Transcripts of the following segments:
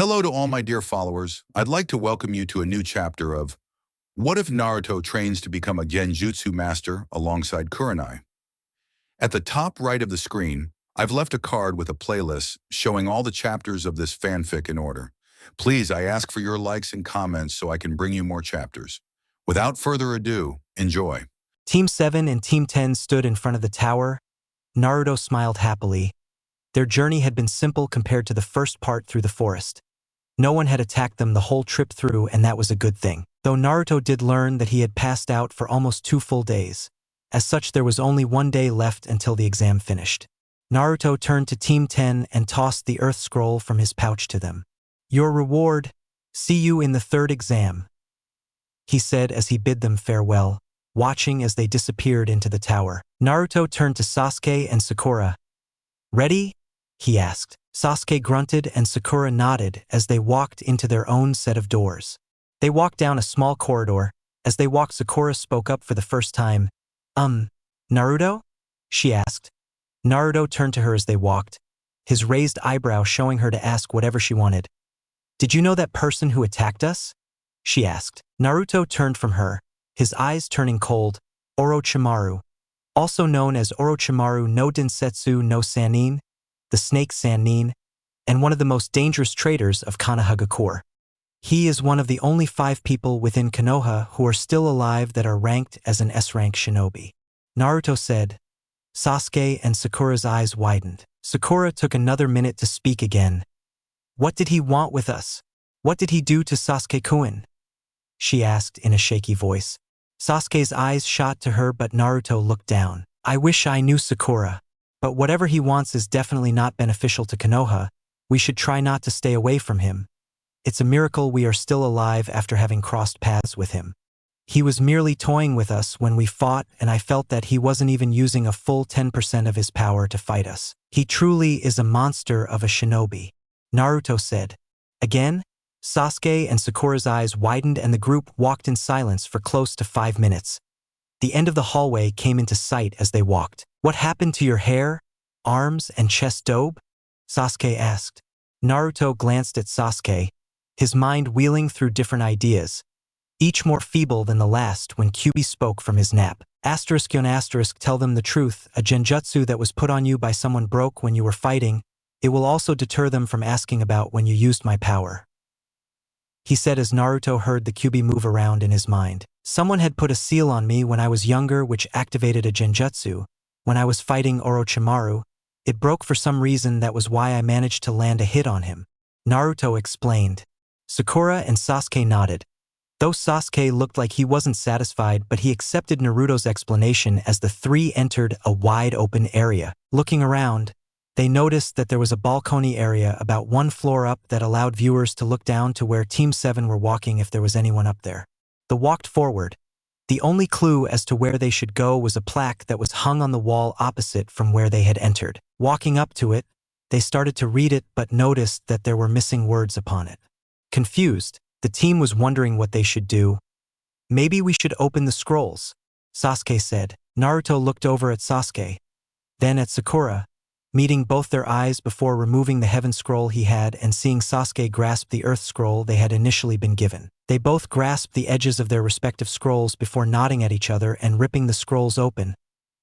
Hello to all my dear followers. I'd like to welcome you to a new chapter of What if Naruto trains to become a Genjutsu master alongside Kurenai? At the top right of the screen, I've left a card with a playlist showing all the chapters of this fanfic in order. Please, I ask for your likes and comments so I can bring you more chapters. Without further ado, enjoy. Team 7 and Team 10 stood in front of the tower. Naruto smiled happily. Their journey had been simple compared to the first part through the forest. No one had attacked them the whole trip through, and that was a good thing. Though Naruto did learn that he had passed out for almost 2 full days. As such, there was only 1 day left until the exam finished. Naruto turned to Team 10 and tossed the earth scroll from his pouch to them. "Your reward, see you in the 3rd exam," he said as he bid them farewell, watching as they disappeared into the tower. Naruto turned to Sasuke and Sakura. "Ready?" he asked. Sasuke grunted and Sakura nodded as they walked into their own set of doors. They walked down a small corridor. As they walked, Sakura spoke up for the first time. Naruto?" she asked. Naruto turned to her as they walked, his raised eyebrow showing her to ask whatever she wanted. "Did you know that person who attacked us?" she asked. Naruto turned from her, his eyes turning cold. "Orochimaru, also known as Orochimaru no Densetsu no Sannin, the Snake Sannin, and one of the most dangerous traitors of Konohagakure. He is one of the only 5 people within Konoha who are still alive that are ranked as an S-rank shinobi," Naruto said. Sasuke and Sakura's eyes widened. Sakura took another minute to speak again. "What did he want with us? What did he do to Sasuke-kun?" she asked in a shaky voice. Sasuke's eyes shot to her, but Naruto looked down. "I wish I knew Sakura. But whatever he wants is definitely not beneficial to Konoha. We should try not to stay away from him. It's a miracle we are still alive after having crossed paths with him. He was merely toying with us when we fought, and I felt that he wasn't even using a full 10% of his power to fight us. He truly is a monster of a shinobi," Naruto said. Again, Sasuke and Sakura's eyes widened and the group walked in silence for close to 5 minutes. The end of the hallway came into sight as they walked. "What happened to your hair, arms, and chest dobe?" Sasuke asked. Naruto glanced at Sasuke, his mind wheeling through different ideas, each more feeble than the last when Kiba spoke from his nap. Tell them the truth, a genjutsu that was put on you by someone broke when you were fighting. It will also deter them from asking about when you used my power," he said as Naruto heard the Kiba move around in his mind. "Someone had put a seal on me when I was younger which activated a genjutsu. When I was fighting Orochimaru, it broke for some reason. That was why I managed to land a hit on him," Naruto explained. Sakura and Sasuke nodded. Though Sasuke looked like he wasn't satisfied, but he accepted Naruto's explanation as the 3 entered a wide-open area. Looking around, they noticed that there was a balcony area about 1 floor up that allowed viewers to look down to where Team 7 were walking if there was anyone up there. They walked forward. The only clue as to where they should go was a plaque that was hung on the wall opposite from where they had entered. Walking up to it, they started to read it but noticed that there were missing words upon it. Confused, the team was wondering what they should do. "Maybe we should open the scrolls," Sasuke said. Naruto looked over at Sasuke, then at Sakura, meeting both their eyes before removing the heaven scroll he had and seeing Sasuke grasp the earth scroll they had initially been given. They both grasped the edges of their respective scrolls before nodding at each other and ripping the scrolls open.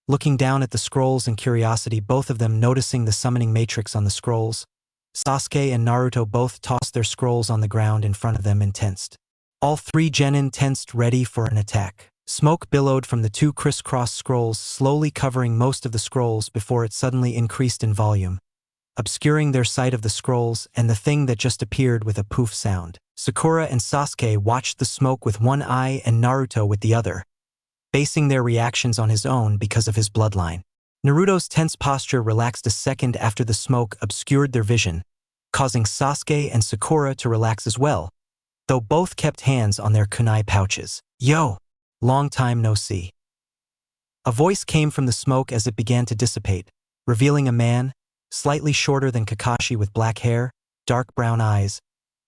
Looking down at the scrolls in curiosity, both of them noticing the summoning matrix on the scrolls, Sasuke and Naruto both tossed their scrolls on the ground in front of them and tensed. All 3 genin tensed, ready for an attack. Smoke billowed from the 2 crisscross scrolls, slowly covering most of the scrolls before it suddenly increased in volume, obscuring their sight of the scrolls and the thing that just appeared with a poof sound. Sakura and Sasuke watched the smoke with one eye and Naruto with the other, basing their reactions on his own because of his bloodline. Naruto's tense posture relaxed a second after the smoke obscured their vision, causing Sasuke and Sakura to relax as well, though both kept hands on their kunai pouches. "Yo! Long time no see." A voice came from the smoke as it began to dissipate, revealing a man, slightly shorter than Kakashi with black hair, dark brown eyes,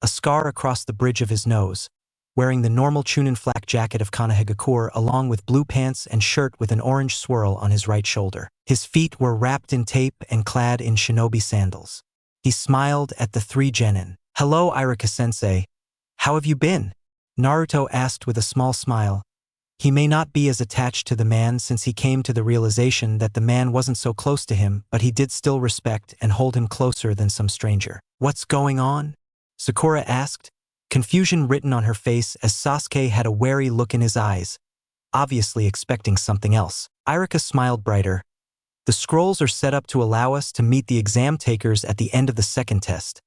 a scar across the bridge of his nose, wearing the normal Chunin flak jacket of Konohagakure along with blue pants and shirt with an orange swirl on his right shoulder. His feet were wrapped in tape and clad in shinobi sandals. He smiled at the 3 genin. "Hello, Irika-sensei. How have you been?" Naruto asked with a small smile. He may not be as attached to the man since he came to the realization that the man wasn't so close to him, but he did still respect and hold him closer than some stranger. "What's going on?" Sakura asked, confusion written on her face as Sasuke had a wary look in his eyes, obviously expecting something else. Irika smiled brighter. "The scrolls are set up to allow us to meet the exam takers at the end of the second test.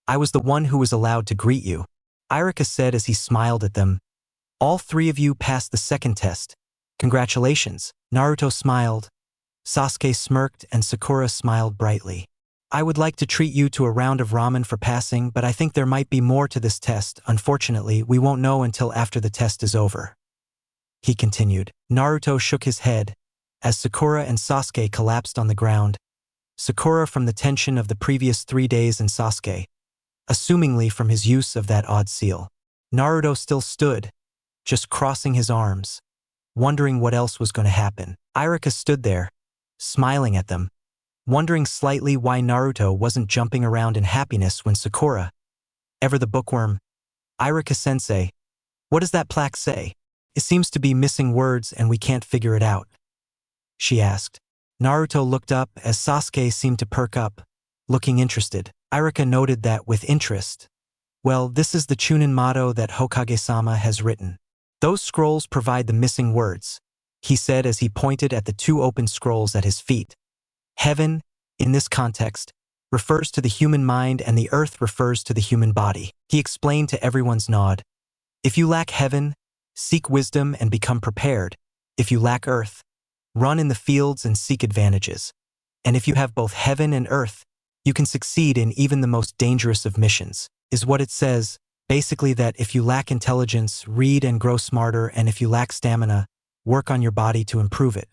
I was the one who was allowed to greet you," Irika said as he smiled at them. "All three of you passed the second test. Congratulations." Naruto smiled. Sasuke smirked and Sakura smiled brightly. "I would like to treat you to a round of ramen for passing, but I think there might be more to this test. Unfortunately, we won't know until after the test is over," he continued. Naruto shook his head as Sakura and Sasuke collapsed on the ground. Sakura from the tension of the previous 3 days and Sasuke, assumingly from his use of that odd seal. Naruto still stood, just crossing his arms, wondering what else was going to happen. Irika stood there, smiling at them, wondering slightly why Naruto wasn't jumping around in happiness when Sakura, ever the bookworm, "Irika-sensei, what does that plaque say? It seems to be missing words and we can't figure it out," she asked. Naruto looked up as Sasuke seemed to perk up, looking interested. Irika noted that with interest. "Well, this is the Chunin motto that Hokage-sama has written. Those scrolls provide the missing words," he said as he pointed at the 2 open scrolls at his feet. "Heaven, in this context, refers to the human mind and the earth refers to the human body." He explained to everyone's nod. "If you lack heaven, seek wisdom and become prepared. If you lack earth, run in the fields and seek advantages. And if you have both heaven and earth, you can succeed in even the most dangerous of missions," is what it says. Basically that if you lack intelligence, read and grow smarter, and if you lack stamina, work on your body to improve it.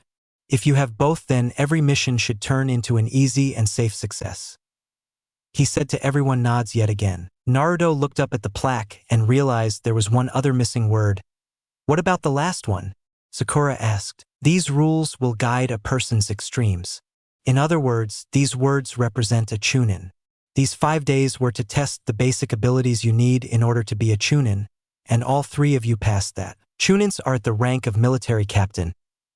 If you have both, then every mission should turn into an easy and safe success. He said to everyone nods yet again. Naruto looked up at the plaque and realized there was one other missing word. "What about the last one?" Sakura asked. "These rules will guide a person's extremes. In other words, these words represent a Chunin. These 5 days were to test the basic abilities you need in order to be a Chunin, and all 3 of you passed that. Chunins are at the rank of military captain.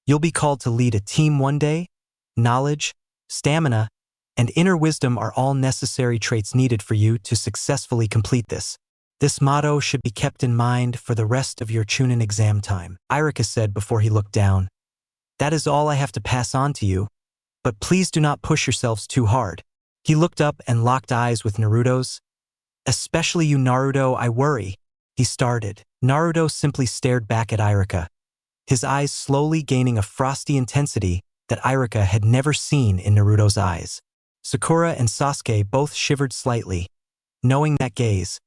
You'll be called to lead a team one day. Knowledge, stamina, and inner wisdom are all necessary traits needed for you to successfully complete this. This motto should be kept in mind for the rest of your Chunin exam time," Irika said before he looked down. "That is all I have to pass on to you, but please do not push yourselves too hard." He looked up and locked eyes with Naruto's. "Especially you, Naruto, I worry," he started. Naruto simply stared back at Irika, his eyes slowly gaining a frosty intensity that Irika had never seen in Naruto's eyes. Sakura and Sasuke both shivered slightly, knowing that gaze,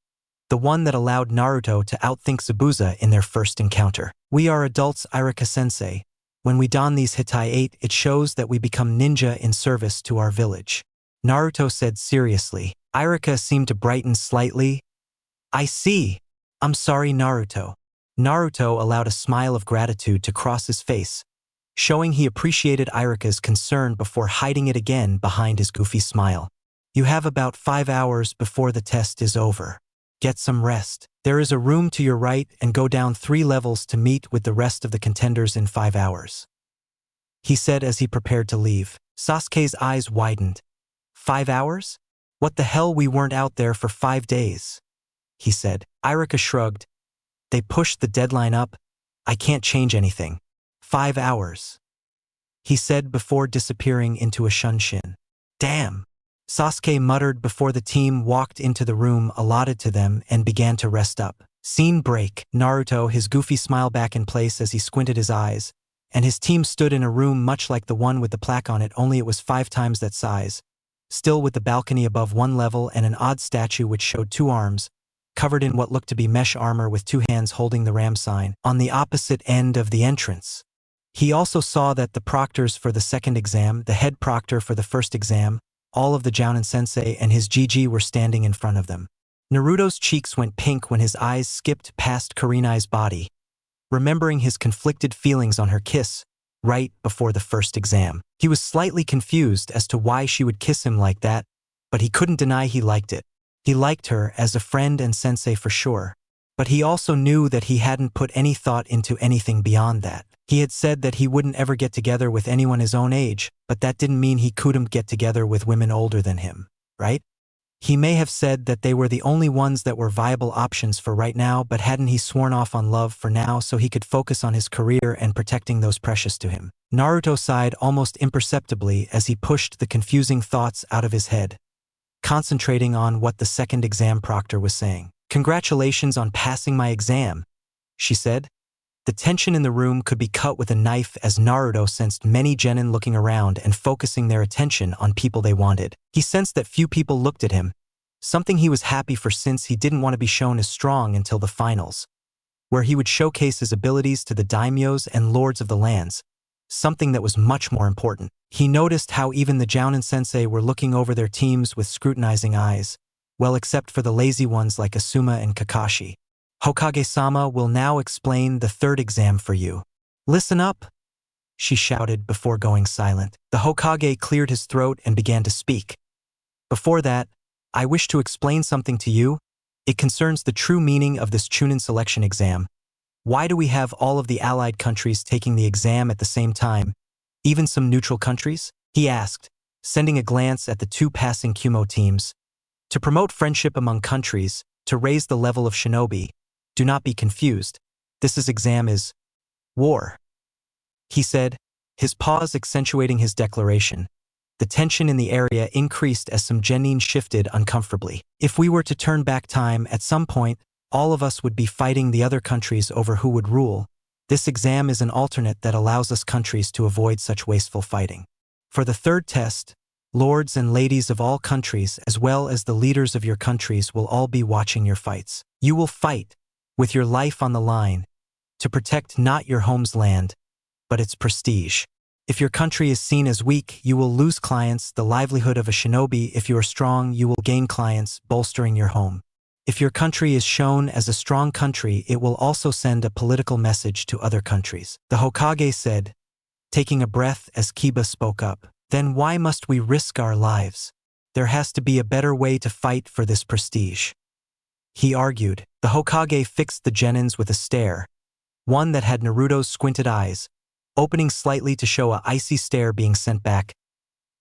the one that allowed Naruto to outthink Zabuza in their first encounter. "We are adults, Irika-sensei. When we don these Hitai 8, it shows that we become ninja in service to our village," Naruto said seriously. Irika seemed to brighten slightly. "I see. I'm sorry, Naruto." Naruto allowed a smile of gratitude to cross his face, showing he appreciated Irika's concern before hiding it again behind his goofy smile. "You have about 5 hours before the test is over. Get some rest. There is a room to your right and go down 3 levels to meet with the rest of the contenders in 5 hours," he said as he prepared to leave. Sasuke's eyes widened. 5 hours? What the hell, we weren't out there for 5 days, he said. Irika shrugged. "They pushed the deadline up. I can't change anything. 5 hours," he said before disappearing into a shunshin. "Damn," Sasuke muttered before the team walked into the room allotted to them and began to rest up. Scene break. Naruto, his goofy smile back in place as he squinted his eyes, and his team stood in a room much like the one with the plaque on it, only it was 5 times that size, still with the balcony above one level and an odd statue which showed 2 arms, covered in what looked to be mesh armor with 2 hands holding the ram sign, on the opposite end of the entrance. He also saw that the proctors for the second exam, the head proctor for the first exam, all of the Jounin sensei and his GG were standing in front of them. Naruto's cheeks went pink when his eyes skipped past Kurenai's body, remembering his conflicted feelings on her kiss right before the first exam. He was slightly confused as to why she would kiss him like that, but he couldn't deny he liked it. He liked her as a friend and sensei for sure. But he also knew that he hadn't put any thought into anything beyond that. He had said that he wouldn't ever get together with anyone his own age, but that didn't mean he couldn't get together with women older than him, right? He may have said that they were the only ones that were viable options for right now, but hadn't he sworn off on love for now so he could focus on his career and protecting those precious to him? Naruto sighed almost imperceptibly as he pushed the confusing thoughts out of his head, concentrating on what the second exam proctor was saying. "Congratulations on passing my exam," she said. The tension in the room could be cut with a knife as Naruto sensed many genin looking around and focusing their attention on people they wanted. He sensed that few people looked at him, something he was happy for since he didn't want to be shown as strong until the finals, where he would showcase his abilities to the daimyos and lords of the lands, something that was much more important. He noticed how even the Jounin sensei were looking over their teams with scrutinizing eyes, well except for the lazy ones like Asuma and Kakashi. "Hokage-sama will now explain the third exam for you. Listen up," she shouted before going silent. The Hokage cleared his throat and began to speak. "Before that, I wish to explain something to you. It concerns the true meaning of this Chunin selection exam. Why do we have all of the allied countries taking the exam at the same time, even some neutral countries?" he asked, sending a glance at the two passing Kumo teams. "To promote friendship among countries, to raise the level of shinobi. Do not be confused. This exam is war," he said, his pause accentuating his declaration. The tension in the area increased as some genin shifted uncomfortably. "If we were to turn back time at some point, all of us would be fighting the other countries over who would rule. This exam is an alternate that allows us countries to avoid such wasteful fighting. For the third test, lords and ladies of all countries as well as the leaders of your countries will all be watching your fights. You will fight, with your life on the line, to protect not your home's land, but its prestige. If your country is seen as weak, you will lose clients, the livelihood of a shinobi. If you are strong, you will gain clients, bolstering your home. If your country is shown as a strong country, it will also send a political message to other countries," the Hokage said, taking a breath as Kiba spoke up. "Then why must we risk our lives? There has to be a better way to fight for this prestige," he argued. The Hokage fixed the genins with a stare, one that had Naruto's squinted eyes, opening slightly to show a icy stare being sent back.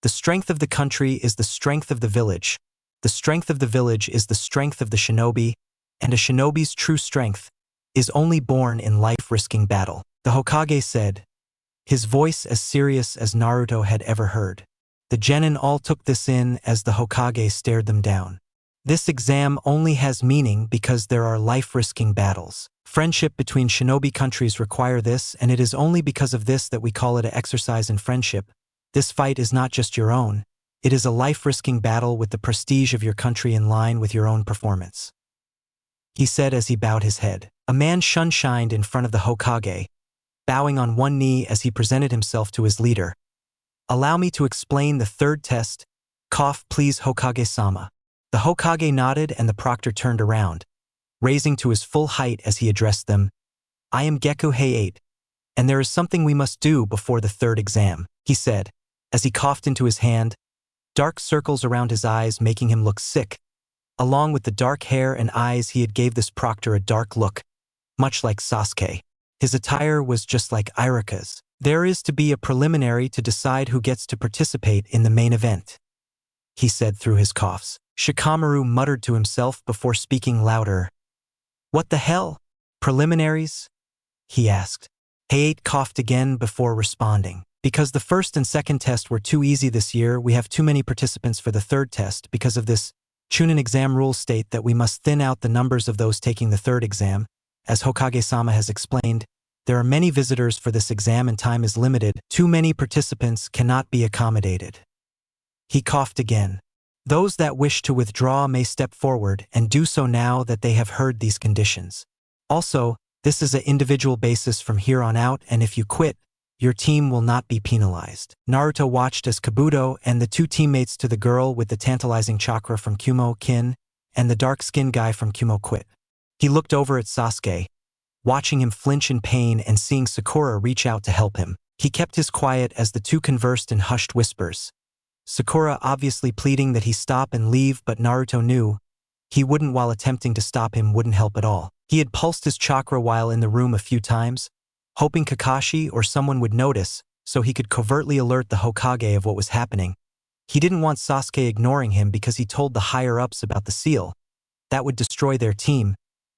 "The strength of the country is the strength of the village. The strength of the village is the strength of the shinobi, and a shinobi's true strength is only born in life-risking battle," the Hokage said, his voice as serious as Naruto had ever heard. The genin all took this in as the Hokage stared them down. "This exam only has meaning because there are life-risking battles. Friendship between shinobi countries require this, and it is only because of this that we call it an exercise in friendship. This fight is not just your own. It is a life-risking battle with the prestige of your country in line with your own performance," he said as he bowed his head. A man shunshined in front of the Hokage, bowing on one knee as he presented himself to his leader. "Allow me to explain the third test. Cough, please, Hokage-sama." The Hokage nodded and the proctor turned around, raising to his full height as he addressed them. "I am Geku Heiate, and there is something we must do before the third exam," he said, as he coughed into his hand, dark circles around his eyes making him look sick. Along with the dark hair and eyes, he had gave this proctor a dark look, much like Sasuke. His attire was just like Irika's. "There is to be a preliminary to decide who gets to participate in the main event," he said through his coughs. Shikamaru muttered to himself before speaking louder. "What the hell? Preliminaries?" he asked. Heiate coughed again before responding. "Because the first and second test were too easy this year, we have too many participants for the third test. Because of this, Chunin exam rules state that we must thin out the numbers of those taking the third exam. As Hokage-sama has explained, there are many visitors for this exam and time is limited. Too many participants cannot be accommodated." He coughed again. "Those that wish to withdraw may step forward and do so now that they have heard these conditions. Also, this is an individual basis from here on out, and if you quit, your team will not be penalized." Naruto watched as Kabuto and the two teammates to the girl with the tantalizing chakra from Kumo, Kin, and the dark-skinned guy from Kumo quit. He looked over at Sasuke, watching him flinch in pain and seeing Sakura reach out to help him. He kept his quiet as the two conversed in hushed whispers, Sakura obviously pleading that he stop and leave, but Naruto knew he wouldn't while attempting to stop him wouldn't help at all. He had pulsed his chakra while in the room a few times, hoping Kakashi or someone would notice so he could covertly alert the Hokage of what was happening. He didn't want Sasuke ignoring him because he told the higher-ups about the seal. That would destroy their team,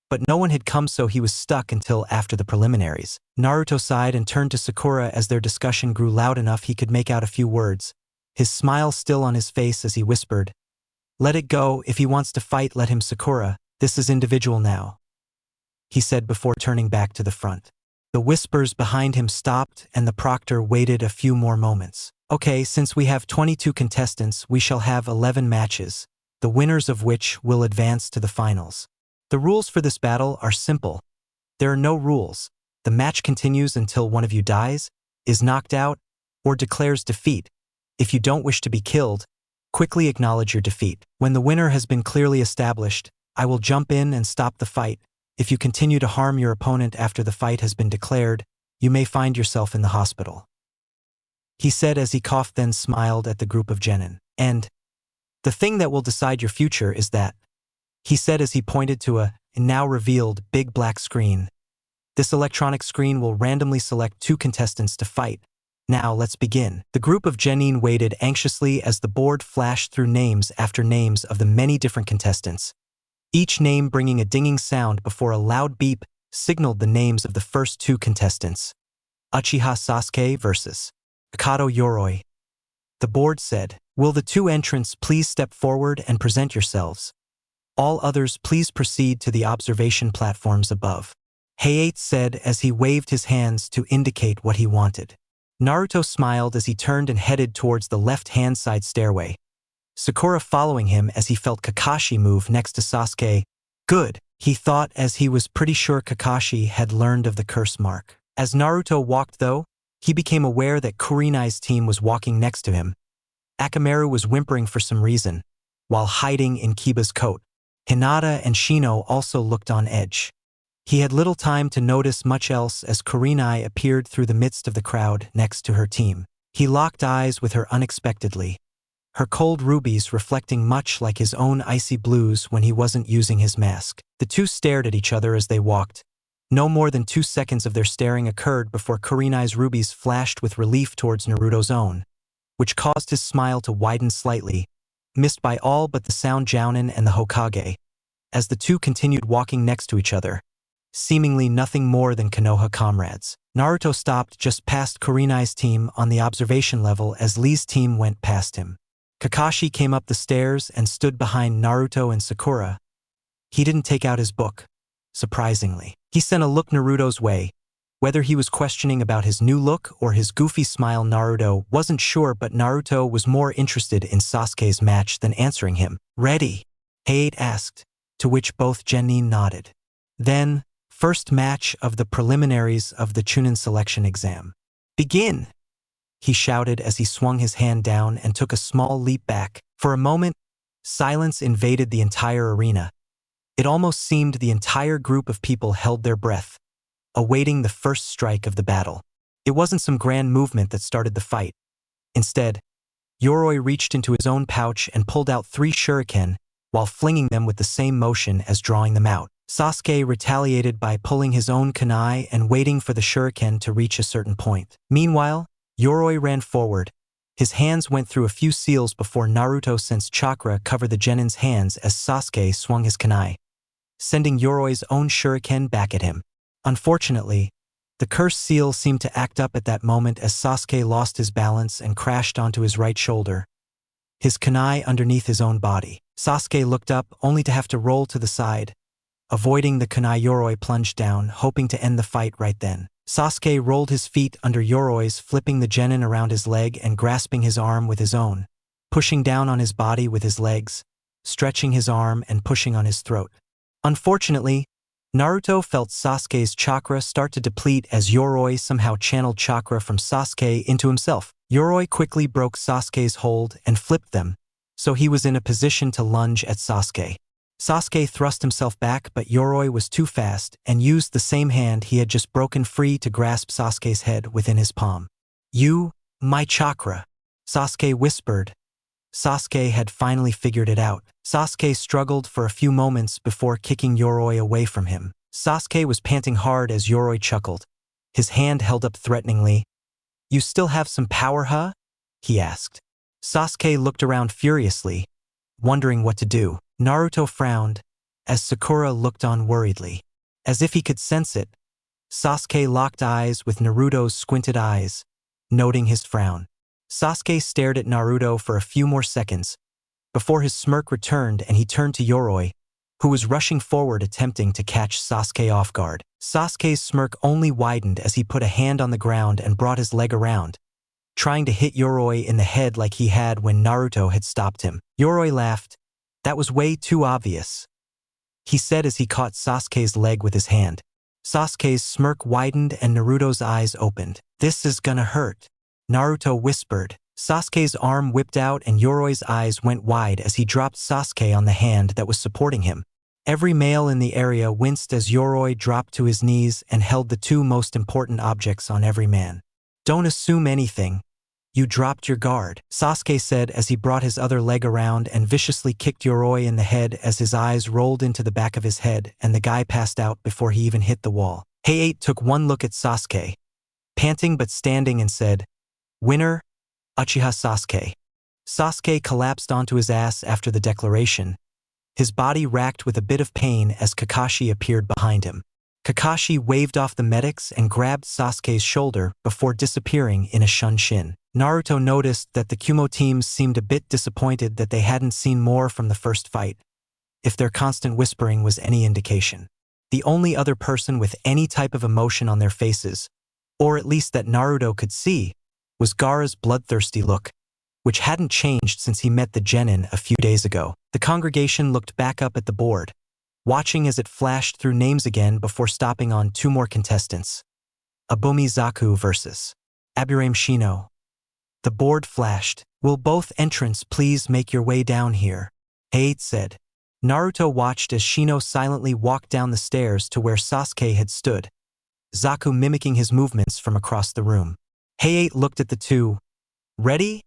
but no one had come, so he was stuck until after the preliminaries. Naruto sighed and turned to Sakura as their discussion grew loud enough he could make out a few words, his smile still on his face as he whispered, "Let it go, if he wants to fight let him, Sakura, this is individual now," he said before turning back to the front. The whispers behind him stopped and the proctor waited a few more moments. "Okay, since we have 22 contestants, we shall have 11 matches, the winners of which will advance to the finals. The rules for this battle are simple. There are no rules. The match continues until one of you dies, is knocked out, or declares defeat. If you don't wish to be killed, quickly acknowledge your defeat. When the winner has been clearly established, I will jump in and stop the fight. If you continue to harm your opponent after the fight has been declared, you may find yourself in the hospital," he said as he coughed, then smiled at the group of genin. "And the thing that will decide your future is that," he said as he pointed to a now revealed big black screen. "This electronic screen will randomly select 2 contestants to fight. Now let's begin." The group of genin waited anxiously as the board flashed through names after names of the many different contestants, each name bringing a dinging sound before a loud beep signaled the names of the first 2 contestants. Uchiha Sasuke versus Akado Yoroi. The board said, "Will the 2 entrants please step forward and present yourselves? All others please proceed to the observation platforms above," Hayate said as he waved his hands to indicate what he wanted. Naruto smiled as he turned and headed towards the left-hand side stairway, Sakura following him as he felt Kakashi move next to Sasuke. Good, he thought as he was pretty sure Kakashi had learned of the curse mark. As Naruto walked though, he became aware that Kurenai's team was walking next to him. Akamaru was whimpering for some reason, while hiding in Kiba's coat. Hinata and Shino also looked on edge. He had little time to notice much else as Kurenai appeared through the midst of the crowd next to her team. He locked eyes with her unexpectedly, her cold rubies reflecting much like his own icy blues when he wasn't using his mask. The 2 stared at each other as they walked. No more than 2 seconds of their staring occurred before Kurenai's rubies flashed with relief towards Naruto's own, which caused his smile to widen slightly, missed by all but the Sound Jounin and the Hokage, as the 2 continued walking next to each other, seemingly nothing more than Konoha comrades. Naruto stopped just past Kurenai's team on the observation level as Lee's team went past him. Kakashi came up the stairs and stood behind Naruto and Sakura. He didn't take out his book, surprisingly. He sent a look Naruto's way. Whether he was questioning about his new look or his goofy smile, Naruto wasn't sure, but Naruto was more interested in Sasuke's match than answering him. "Ready?" Hayate asked, to which both genin nodded. Then, first match of the preliminaries of the Chunin selection exam. "Begin!" he shouted as he swung his hand down and took a small leap back. For a moment, silence invaded the entire arena. It almost seemed the entire group of people held their breath, awaiting the first strike of the battle. It wasn't some grand movement that started the fight. Instead, Yoroi reached into his own pouch and pulled out 3 shuriken while flinging them with the same motion as drawing them out. Sasuke retaliated by pulling his own kunai and waiting for the shuriken to reach a certain point. Meanwhile, Yoroi ran forward. His hands went through a few seals before Naruto sensed chakra cover the genin's hands as Sasuke swung his kunai, sending Yoroi's own shuriken back at him. Unfortunately, the cursed seal seemed to act up at that moment as Sasuke lost his balance and crashed onto his right shoulder, his kunai underneath his own body. Sasuke looked up only to have to roll to the side, avoiding the kunai. Yoroi plunged down, hoping to end the fight right then. Sasuke rolled his feet under Yoroi's, flipping the genin around his leg and grasping his arm with his own, pushing down on his body with his legs, stretching his arm and pushing on his throat. Unfortunately, Naruto felt Sasuke's chakra start to deplete as Yoroi somehow channeled chakra from Sasuke into himself. Yoroi quickly broke Sasuke's hold and flipped them, so he was in a position to lunge at Sasuke. Sasuke thrust himself back, but Yoroi was too fast and used the same hand he had just broken free to grasp Sasuke's head within his palm. "You, my chakra," Sasuke whispered, Sasuke had finally figured it out. Sasuke struggled for a few moments before kicking Yoroi away from him. Sasuke was panting hard as Yoroi chuckled, his hand held up threateningly. "You still have some power, huh?" he asked. Sasuke looked around furiously, wondering what to do. Naruto frowned, as Sakura looked on worriedly. As if he could sense it, Sasuke locked eyes with Naruto's squinted eyes, noting his frown. Sasuke stared at Naruto for a few more seconds, before his smirk returned and he turned to Yoroi, who was rushing forward attempting to catch Sasuke off guard. Sasuke's smirk only widened as he put a hand on the ground and brought his leg around, trying to hit Yoroi in the head like he had when Naruto had stopped him. Yoroi laughed. "That was way too obvious," he said as he caught Sasuke's leg with his hand. Sasuke's smirk widened and Naruto's eyes opened. "This is gonna hurt," Naruto whispered. Sasuke's arm whipped out and Yoroi's eyes went wide as he dropped Sasuke on the hand that was supporting him. Every male in the area winced as Yoroi dropped to his knees and held the two most important objects on every man. "Don't assume anything. You dropped your guard," Sasuke said as he brought his other leg around and viciously kicked Yoroi in the head as his eyes rolled into the back of his head and the guy passed out before he even hit the wall. Heiei took one look at Sasuke, panting but standing, and said, "Winner, Uchiha Sasuke." Sasuke collapsed onto his ass after the declaration, his body racked with a bit of pain as Kakashi appeared behind him. Kakashi waved off the medics and grabbed Sasuke's shoulder before disappearing in a shunshin. Naruto noticed that the Kumo teams seemed a bit disappointed that they hadn't seen more from the first fight, if their constant whispering was any indication. The only other person with any type of emotion on their faces, or at least that Naruto could see, was Gaara's bloodthirsty look, which hadn't changed since he met the genin a few days ago. The congregation looked back up at the board, watching as it flashed through names again before stopping on two more contestants. Abomi Zaku versus Aburame Shino. The board flashed. "Will both entrants please make your way down here?" Heiei said. Naruto watched as Shino silently walked down the stairs to where Sasuke had stood, Zaku mimicking his movements from across the room. Heiei looked at the two. "Ready?"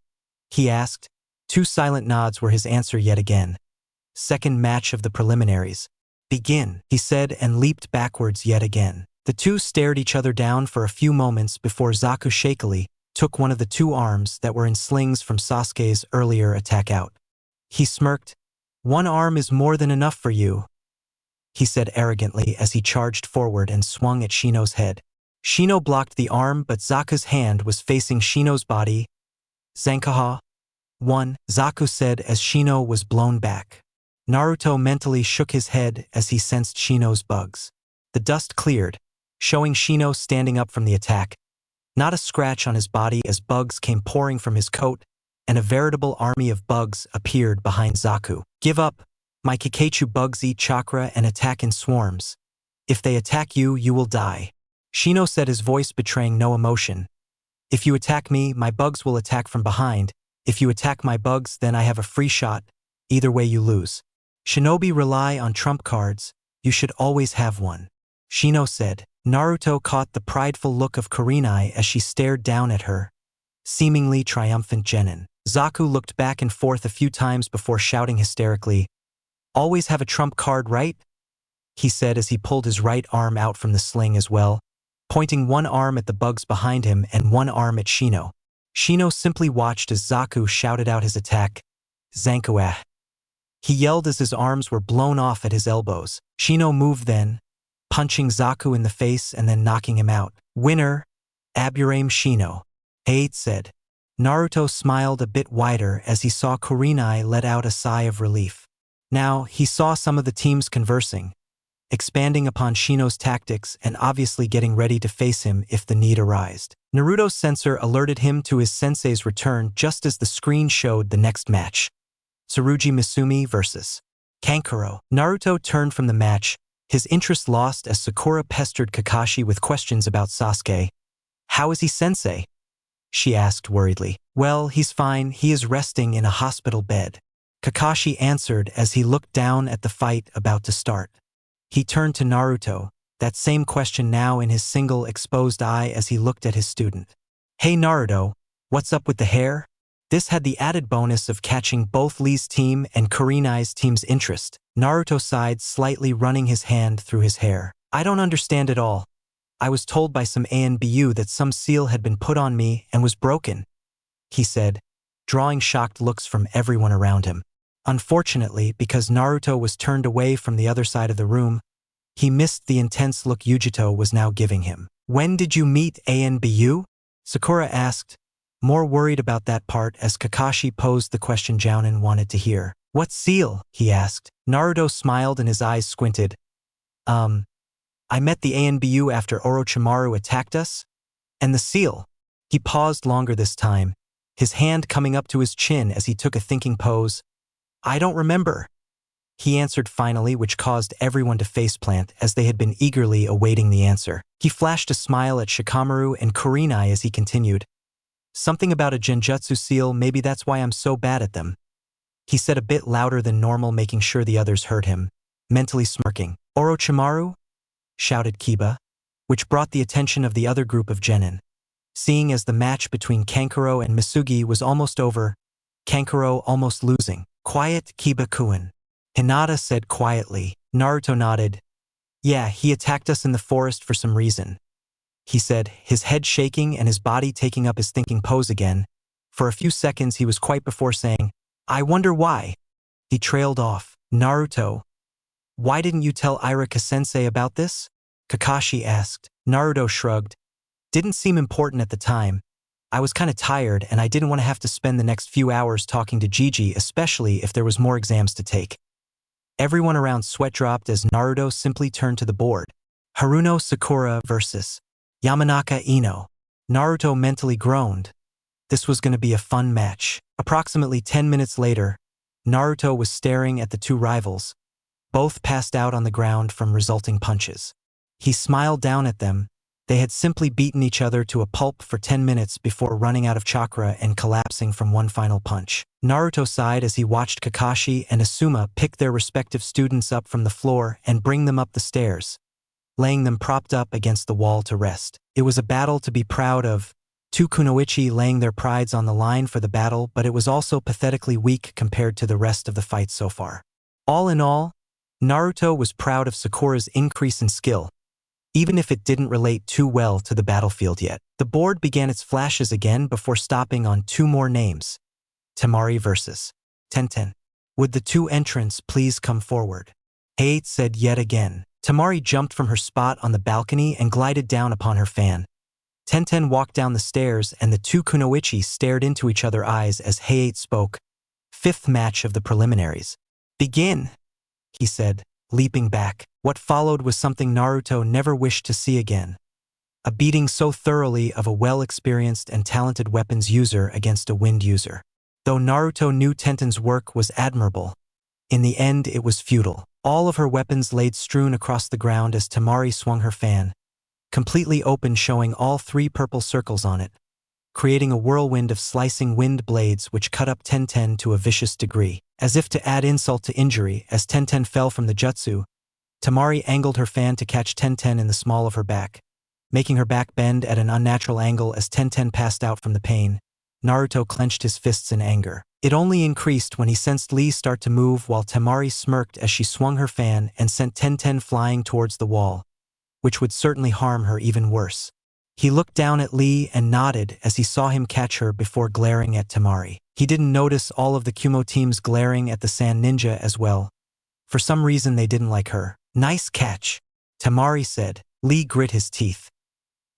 he asked. Two silent nods were his answer yet again. "Second match of the preliminaries. Begin," he said and leaped backwards yet again. The two stared each other down for a few moments before Zaku shakily took one of the two arms that were in slings from Sasuke's earlier attack out. He smirked. "One arm is more than enough for you," he said arrogantly as he charged forward and swung at Shino's head. Shino blocked the arm, but Zaku's hand was facing Shino's body. "Zankaha. 1, Zaku said as Shino was blown back. Naruto mentally shook his head as he sensed Shino's bugs. The dust cleared, showing Shino standing up from the attack. Not a scratch on his body as bugs came pouring from his coat, and a veritable army of bugs appeared behind Zaku. "Give up. My Kikaichu bugs eat chakra and attack in swarms. If they attack you, you will die," Shino said, his voice betraying no emotion. "If you attack me, my bugs will attack from behind. If you attack my bugs, then I have a free shot. Either way you lose. Shinobi rely on trump cards. You should always have one," Shino said. Naruto caught the prideful look of Kurenai as she stared down at her, seemingly triumphant genin. Zaku looked back and forth a few times before shouting hysterically, "Always have a trump card, right?" he said as he pulled his right arm out from the sling as well, pointing one arm at the bugs behind him and one arm at Shino. Shino simply watched as Zaku shouted out his attack, "Zankuah." He yelled as his arms were blown off at his elbows. Shino moved then, punching Zaku in the face and then knocking him out. "Winner, Aburame Shino," Heiei said. Naruto smiled a bit wider as he saw Kurenai let out a sigh of relief. Now, he saw some of the teams conversing, expanding upon Shino's tactics and obviously getting ready to face him if the need arose. Naruto's sensor alerted him to his sensei's return just as the screen showed the next match. Tsurugi Misumi versus Kankuro. Naruto turned from the match, his interest lost as Sakura pestered Kakashi with questions about Sasuke. "How is he, sensei?" she asked worriedly. "Well, he's fine. He is resting in a hospital bed," Kakashi answered as he looked down at the fight about to start. He turned to Naruto, that same question now in his single exposed eye as he looked at his student. "Hey Naruto, what's up with the hair?" This had the added bonus of catching both Lee's team and Kurenai's team's interest. Naruto sighed, slightly running his hand through his hair. I don't understand it all. I was told by some ANBU that some seal had been put on me and was broken, he said, drawing shocked looks from everyone around him. Unfortunately, because Naruto was turned away from the other side of the room, he missed the intense look Yugito was now giving him. When did you meet ANBU? Sakura asked, more worried about that part as Kakashi posed the question Jounin wanted to hear. What seal? He asked. Naruto smiled and his eyes squinted. I met the ANBU after Orochimaru attacked us. And the seal. He paused longer this time, his hand coming up to his chin as he took a thinking pose. I don't remember, he answered finally, which caused everyone to faceplant as they had been eagerly awaiting the answer. He flashed a smile at Shikamaru and Kurenai as he continued. Something about a Genjutsu seal, maybe that's why I'm so bad at them. He said a bit louder than normal, making sure the others heard him, mentally smirking. Orochimaru? Shouted Kiba, which brought the attention of the other group of genin. Seeing as the match between Kankuro and Misugi was almost over, Kankuro almost losing. Quiet, Kiba-kun. Hinata said quietly. Naruto nodded. Yeah, he attacked us in the forest for some reason, he said, his head shaking and his body taking up his thinking pose again. For a few seconds he was quiet before saying, I wonder why. He trailed off. Naruto. Why didn't you tell Irika-sensei about this? Kakashi asked. Naruto shrugged. Didn't seem important at the time. I was kinda tired and I didn't want to have to spend the next few hours talking to Gigi, especially if there was more exams to take. Everyone around sweat dropped as Naruto simply turned to the board. Haruno Sakura versus Yamanaka Ino. Naruto mentally groaned. This was going to be a fun match. Approximately 10 minutes later, Naruto was staring at the two rivals, both passed out on the ground from resulting punches. He smiled down at them. They had simply beaten each other to a pulp for 10 minutes before running out of chakra and collapsing from one final punch. Naruto sighed as he watched Kakashi and Asuma pick their respective students up from the floor and bring them up the stairs, laying them propped up against the wall to rest. It was a battle to be proud of, two kunoichi laying their prides on the line for the battle, but it was also pathetically weak compared to the rest of the fight so far. All in all, Naruto was proud of Sakura's increase in skill, even if it didn't relate too well to the battlefield yet. The board began its flashes again before stopping on two more names. Temari versus Tenten. Would the two entrants please come forward? Hate said yet again. Temari jumped from her spot on the balcony and glided down upon her fan. Tenten walked down the stairs and the two kunoichi stared into each other's eyes as Hayate spoke. Fifth match of the preliminaries. Begin, he said, leaping back. What followed was something Naruto never wished to see again. A beating so thoroughly of a well-experienced and talented weapons user against a wind user. Though Naruto knew Tenten's work was admirable, in the end it was futile. All of her weapons laid strewn across the ground as Temari swung her fan, completely open, showing all three purple circles on it, creating a whirlwind of slicing wind blades which cut up Tenten to a vicious degree. As if to add insult to injury, as Tenten fell from the jutsu, Temari angled her fan to catch Tenten in the small of her back, making her back bend at an unnatural angle as Tenten passed out from the pain. Naruto clenched his fists in anger. It only increased when he sensed Lee start to move while Temari smirked as she swung her fan and sent Tenten flying towards the wall, which would certainly harm her even worse. He looked down at Lee and nodded as he saw him catch her before glaring at Temari. He didn't notice all of the Kumo teams glaring at the Sand Ninja as well. For some reason they didn't like her. Nice catch, Temari said. Lee grit his teeth.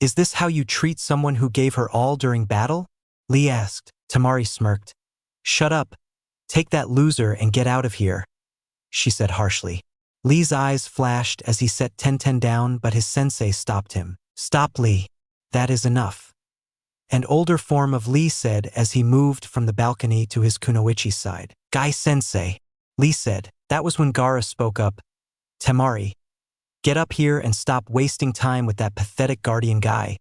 Is this how you treat someone who gave her all during battle? Lee asked. Temari smirked. Shut up. Take that loser and get out of here, she said harshly. Lee's eyes flashed as he set Tenten down, but his sensei stopped him. Stop, Lee. That is enough. An older form of Lee said as he moved from the balcony to his kunoichi's side. Gai-sensei, Lee said. That was when Gaara spoke up. Temari, get up here and stop wasting time with that pathetic guardian guy.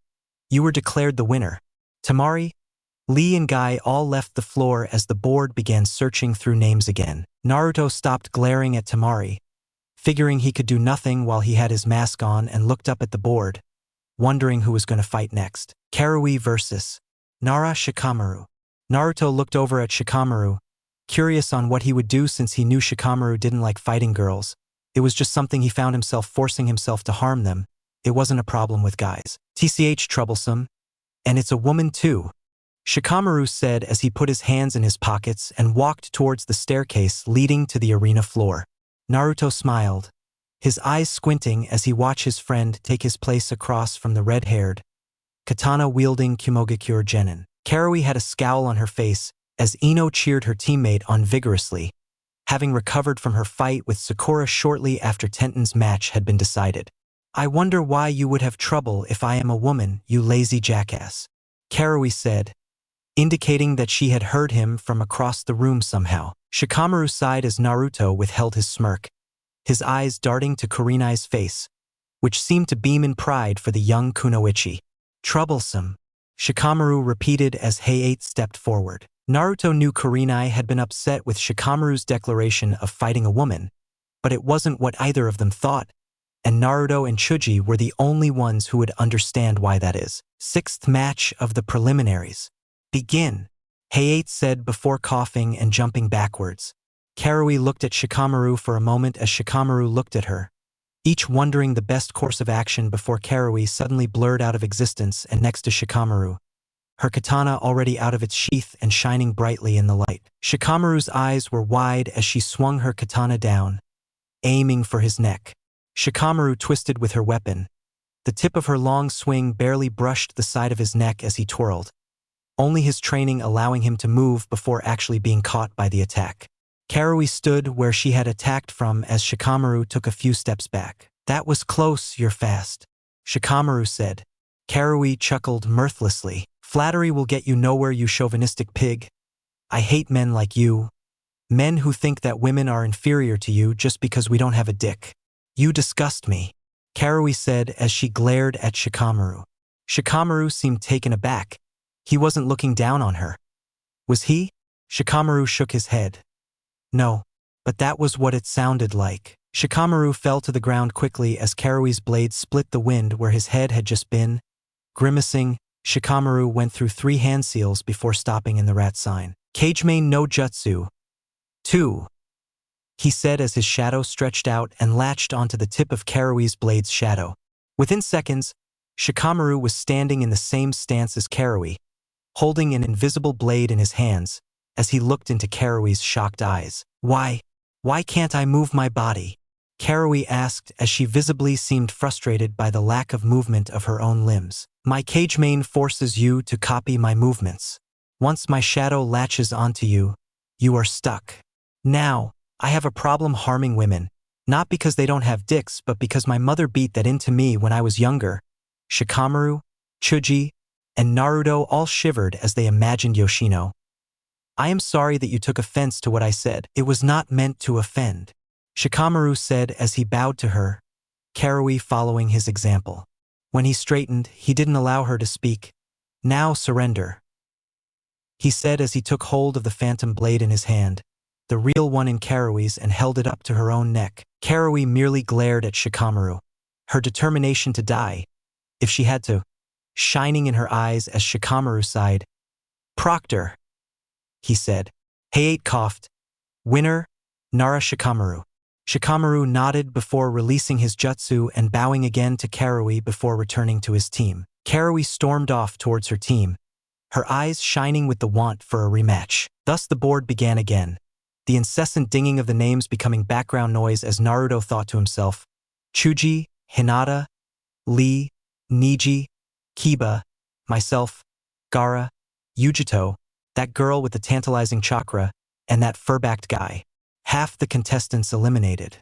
You were declared the winner. Temari, Lee and Guy all left the floor as the board began searching through names again. Naruto stopped glaring at Temari, figuring he could do nothing while he had his mask on, and looked up at the board, wondering who was going to fight next. Karui versus Nara Shikamaru. Naruto looked over at Shikamaru, curious on what he would do since he knew Shikamaru didn't like fighting girls. It was just something he found himself forcing himself to harm them. It wasn't a problem with guys. TCH troublesome. And it's a woman too. Shikamaru said as he put his hands in his pockets and walked towards the staircase leading to the arena floor. Naruto smiled, his eyes squinting as he watched his friend take his place across from the red-haired, katana-wielding Kimogakure genin. Karui had a scowl on her face as Ino cheered her teammate on vigorously, having recovered from her fight with Sakura shortly after Tenten's match had been decided. I wonder why you would have trouble if I am a woman, you lazy jackass, Karui said, indicating that she had heard him from across the room somehow. Shikamaru sighed as Naruto withheld his smirk, his eyes darting to Kurenai's face, which seemed to beam in pride for the young kunoichi. Troublesome, Shikamaru repeated as Hayate stepped forward. Naruto knew Kurenai had been upset with Shikamaru's declaration of fighting a woman, but it wasn't what either of them thought, and Naruto and Chuji were the only ones who would understand why that is. Sixth match of the preliminaries. Begin, Hayate said before coughing and jumping backwards. Karui looked at Shikamaru for a moment as Shikamaru looked at her, each wondering the best course of action before Karui suddenly blurred out of existence and next to Shikamaru, her katana already out of its sheath and shining brightly in the light. Shikamaru's eyes were wide as she swung her katana down, aiming for his neck. Shikamaru twisted with her weapon. The tip of her long swing barely brushed the side of his neck as he twirled, only his training allowing him to move before actually being caught by the attack. Karui stood where she had attacked from as Shikamaru took a few steps back. That was close, you're fast, Shikamaru said. Karui chuckled mirthlessly. Flattery will get you nowhere, you chauvinistic pig. I hate men like you. Men who think that women are inferior to you just because we don't have a dick. You disgust me, Karui said as she glared at Shikamaru. Shikamaru seemed taken aback. He wasn't looking down on her. Was he? Shikamaru shook his head. No, but that was what it sounded like. Shikamaru fell to the ground quickly as Karui's blade split the wind where his head had just been. Grimacing, Shikamaru went through 3 hand seals before stopping in the rat sign. Kage no Jutsu. 2. He said as his shadow stretched out and latched onto the tip of Karui's blade's shadow. Within seconds, Shikamaru was standing in the same stance as Karui, holding an invisible blade in his hands, as he looked into Karui's shocked eyes. Why can't I move my body? Karui asked as she visibly seemed frustrated by the lack of movement of her own limbs. My Kage forces you to copy my movements. Once my shadow latches onto you, you are stuck. Now, I have a problem harming women, not because they don't have dicks but because my mother beat that into me when I was younger. Shikamaru, Chuji, and Naruto all shivered as they imagined Yoshino. I am sorry that you took offense to what I said. It was not meant to offend, Shikamaru said as he bowed to her, Karui following his example. When he straightened, he didn't allow her to speak. Now surrender, he said as he took hold of the phantom blade in his hand, the real one in Karui's, and held it up to her own neck. Karui merely glared at Shikamaru, her determination to die, if she had to, shining in her eyes as Shikamaru sighed. Proctor, he said. Hayate coughed. Winner, Nara Shikamaru. Shikamaru nodded before releasing his jutsu and bowing again to Karui before returning to his team. Karui stormed off towards her team, her eyes shining with the want for a rematch. Thus the board began again, the incessant dinging of the names becoming background noise as Naruto thought to himself, Chuji, Hinata, Lee, Neji, Kiba, myself, Gaara, Yugito, that girl with the tantalizing chakra, and that fur-backed guy. Half the contestants eliminated.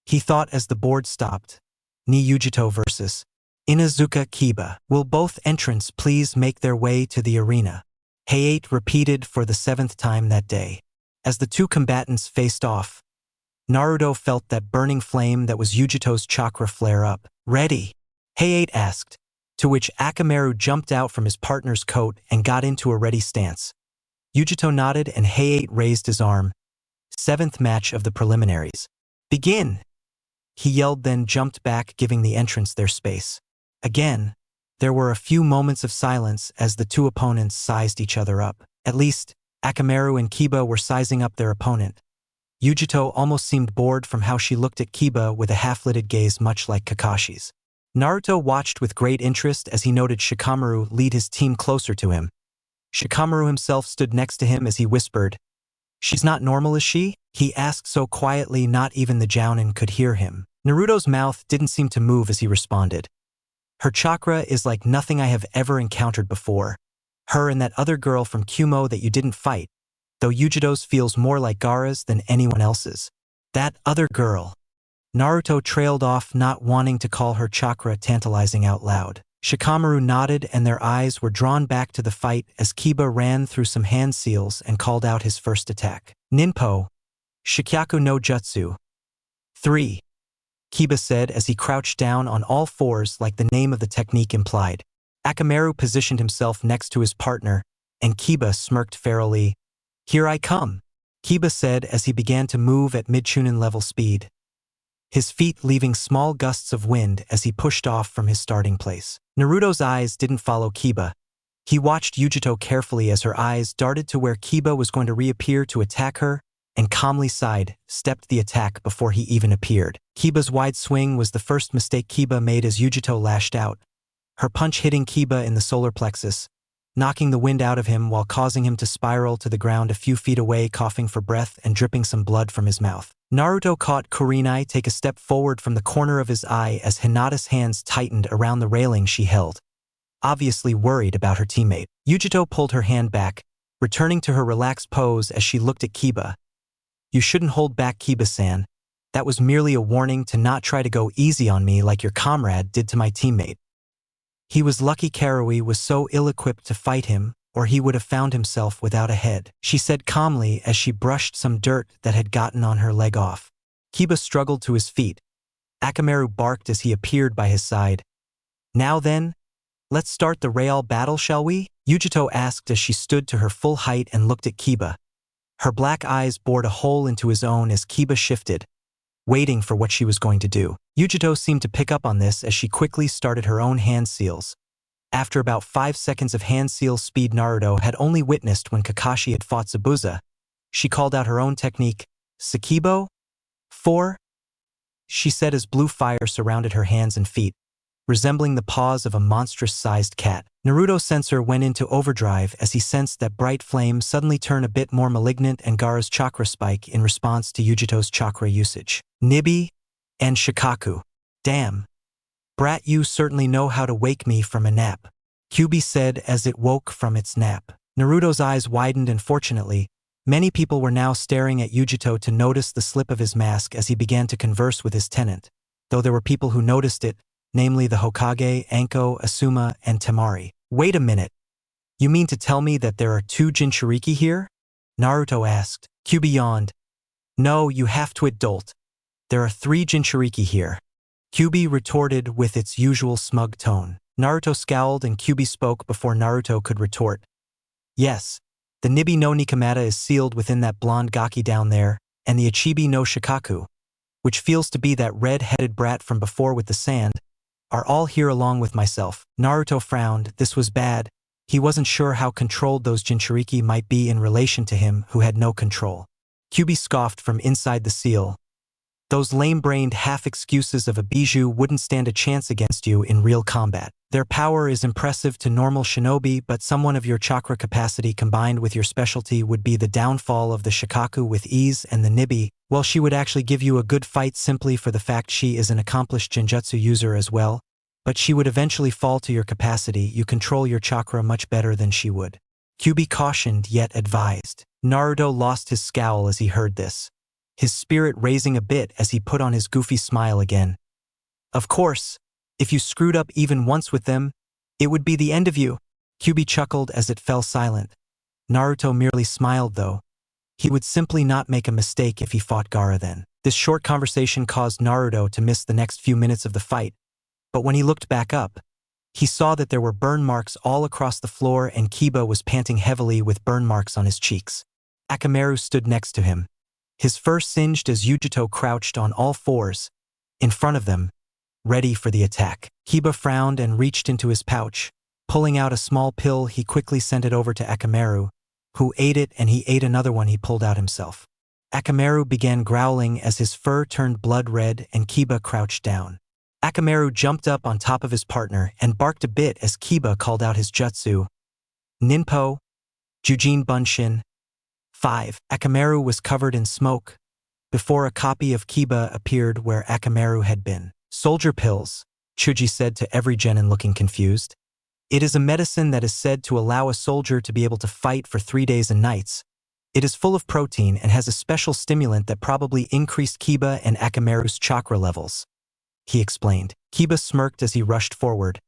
He thought as the board stopped. Ni Yugito versus Inuzuka Kiba. Will both entrants please make their way to the arena? Hayate repeated for the 7th time that day. As the 2 combatants faced off, Naruto felt that burning flame that was Yugito's chakra flare up. Ready? Hayate asked, to which Akamaru jumped out from his partner's coat and got into a ready stance. Yugito nodded and Hayate raised his arm. 7th match of the preliminaries. Begin! He yelled, then jumped back, giving the entrants their space. Again, there were a few moments of silence as the 2 opponents sized each other up. At least, Akamaru and Kiba were sizing up their opponent. Yugito almost seemed bored from how she looked at Kiba with a half-lidded gaze much like Kakashi's. Naruto watched with great interest as he noted Shikamaru lead his team closer to him. Shikamaru himself stood next to him as he whispered, "She's not normal, is she?" He asked so quietly not even the Jounin could hear him. Naruto's mouth didn't seem to move as he responded. "Her chakra is like nothing I have ever encountered before. Her and that other girl from Kumo that you didn't fight, though Yugito's feels more like Gaara's than anyone else's." That other girl. Naruto trailed off, not wanting to call her chakra tantalizing out loud. Shikamaru nodded and their eyes were drawn back to the fight as Kiba ran through some hand seals and called out his first attack. "Ninpo. Shikyaku no Jutsu. 3. Kiba said as he crouched down on all fours like the name of the technique implied. Akamaru positioned himself next to his partner, and Kiba smirked ferally. "Here I come," Kiba said as he began to move at mid-chunin level speed, his feet leaving small gusts of wind as he pushed off from his starting place. Naruto's eyes didn't follow Kiba. He watched Yugito carefully as her eyes darted to where Kiba was going to reappear to attack her, and calmly stepped the attack before he even appeared. Kiba's wide swing was the first mistake Kiba made as Yugito lashed out, her punch hitting Kiba in the solar plexus, knocking the wind out of him while causing him to spiral to the ground a few feet away, coughing for breath and dripping some blood from his mouth. Naruto caught Kurenai take a step forward from the corner of his eye as Hinata's hands tightened around the railing she held, obviously worried about her teammate. Yugito pulled her hand back, returning to her relaxed pose as she looked at Kiba. "You shouldn't hold back, Kiba-san. That was merely a warning to not try to go easy on me like your comrade did to my teammate. He was lucky Karui was so ill-equipped to fight him, or he would have found himself without a head," she said calmly as she brushed some dirt that had gotten on her leg off. Kiba struggled to his feet. Akamaru barked as he appeared by his side. "Now then, let's start the real battle, shall we?" Yugito asked as she stood to her full height and looked at Kiba. Her black eyes bored a hole into his own as Kiba shifted, waiting for what she was going to do. Yugito seemed to pick up on this as she quickly started her own hand seals. After about 5 seconds of hand seal speed Naruto had only witnessed when Kakashi had fought Zabuza, she called out her own technique, "Sakibo? 4? She said as blue fire surrounded her hands and feet, resembling the paws of a monstrous-sized cat. Naruto's sensor went into overdrive as he sensed that bright flame suddenly turn a bit more malignant and Gaara's chakra spike in response to Yugito's chakra usage. "Nibi and Shikaku. Damn. Brat, you certainly know how to wake me from a nap," Kyubi said as it woke from its nap. Naruto's eyes widened and fortunately, many people were now staring at Yugito to notice the slip of his mask as he began to converse with his tenant, though there were people who noticed it, namely the Hokage, Anko, Asuma, and Temari. "Wait a minute. You mean to tell me that there are 2 Jinchuriki here?" Naruto asked. Kyubi yawned. "No, you have to adult. There are 3 Jinchuriki here," Kyubi retorted with its usual smug tone. Naruto scowled and Kyubi spoke before Naruto could retort. "Yes, the Nibi no Nikamata is sealed within that blonde gaki down there, and the Ichibi no Shikaku, which feels to be that red-headed brat from before with the sand, are all here along with myself." Naruto frowned. This was bad. He wasn't sure how controlled those Jinchuriki might be in relation to him who had no control. Kyubi scoffed from inside the seal. "Those lame-brained half-excuses of a Bijuu wouldn't stand a chance against you in real combat. Their power is impressive to normal shinobi, but someone of your chakra capacity combined with your specialty would be the downfall of the Shikaku with ease, and the Nibi, well, she would actually give you a good fight simply for the fact she is an accomplished Genjutsu user as well, but she would eventually fall to your capacity. You control your chakra much better than she would." Kyubi cautioned yet advised. Naruto lost his scowl as he heard this, his spirit raising a bit as he put on his goofy smile again. "Of course, if you screwed up even once with them, it would be the end of you." Kyubi chuckled as it fell silent. Naruto merely smiled though. He would simply not make a mistake if he fought Gaara then. This short conversation caused Naruto to miss the next few minutes of the fight, but when he looked back up, he saw that there were burn marks all across the floor and Kiba was panting heavily with burn marks on his cheeks. Akamaru stood next to him, his fur singed as Yugito crouched on all fours, in front of them, ready for the attack. Kiba frowned and reached into his pouch. Pulling out a small pill, he quickly sent it over to Akamaru, who ate it and he ate another one he pulled out himself. Akamaru began growling as his fur turned blood red and Kiba crouched down. Akamaru jumped up on top of his partner and barked a bit as Kiba called out his jutsu. Ninpo, Kage Bunshin. 5. Akamaru was covered in smoke before a copy of Kiba appeared where Akamaru had been. Soldier pills, Chuji said to every genin looking confused. It is a medicine that is said to allow a soldier to be able to fight for 3 days and nights. It is full of protein and has a special stimulant that probably increased Kiba and Akamaru's chakra levels, he explained. Kiba smirked as he rushed forward,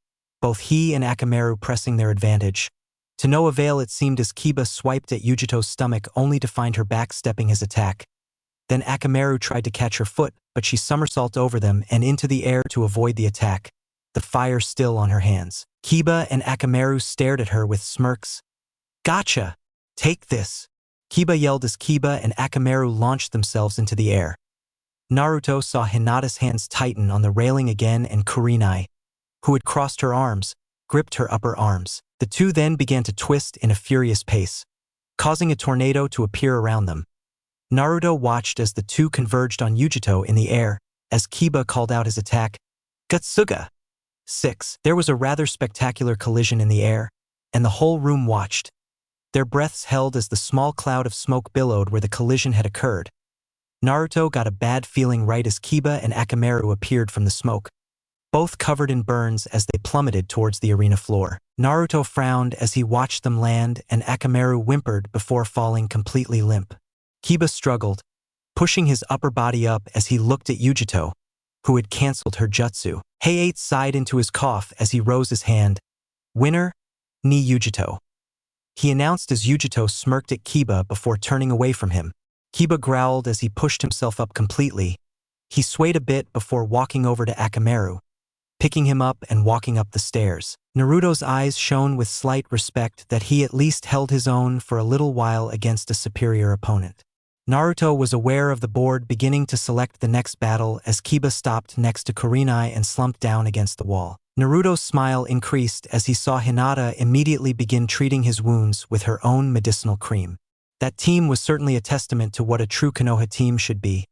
both he and Akamaru pressing their advantage. To no avail it seemed as Kiba swiped at Yugito's stomach only to find her backstepping his attack. Then Akamaru tried to catch her foot, but she somersaulted over them and into the air to avoid the attack, the fire still on her hands. Kiba and Akamaru stared at her with smirks. Gotcha! Take this! Kiba yelled as Kiba and Akamaru launched themselves into the air. Naruto saw Hinata's hands tighten on the railing again and Kurenai, who had crossed her arms, gripped her upper arms. The two then began to twist in a furious pace, causing a tornado to appear around them. Naruto watched as the two converged on Yugito in the air, as Kiba called out his attack, Gutsuga! 6. There was a rather spectacular collision in the air, and the whole room watched. Their breaths held as the small cloud of smoke billowed where the collision had occurred. Naruto got a bad feeling right as Kiba and Akamaru appeared from the smoke, both covered in burns as they plummeted towards the arena floor. Naruto frowned as he watched them land and Akamaru whimpered before falling completely limp. Kiba struggled, pushing his upper body up as he looked at Yugito, who had cancelled her jutsu. Heiate sighed into his cough as he rose his hand. Winner, ni Yugito, he announced as Yugito smirked at Kiba before turning away from him. Kiba growled as he pushed himself up completely. He swayed a bit before walking over to Akamaru, picking him up and walking up the stairs. Naruto's eyes shone with slight respect that he at least held his own for a little while against a superior opponent. Naruto was aware of the board beginning to select the next battle as Kiba stopped next to Kurenai and slumped down against the wall. Naruto's smile increased as he saw Hinata immediately begin treating his wounds with her own medicinal cream. That team was certainly a testament to what a true Konoha team should be.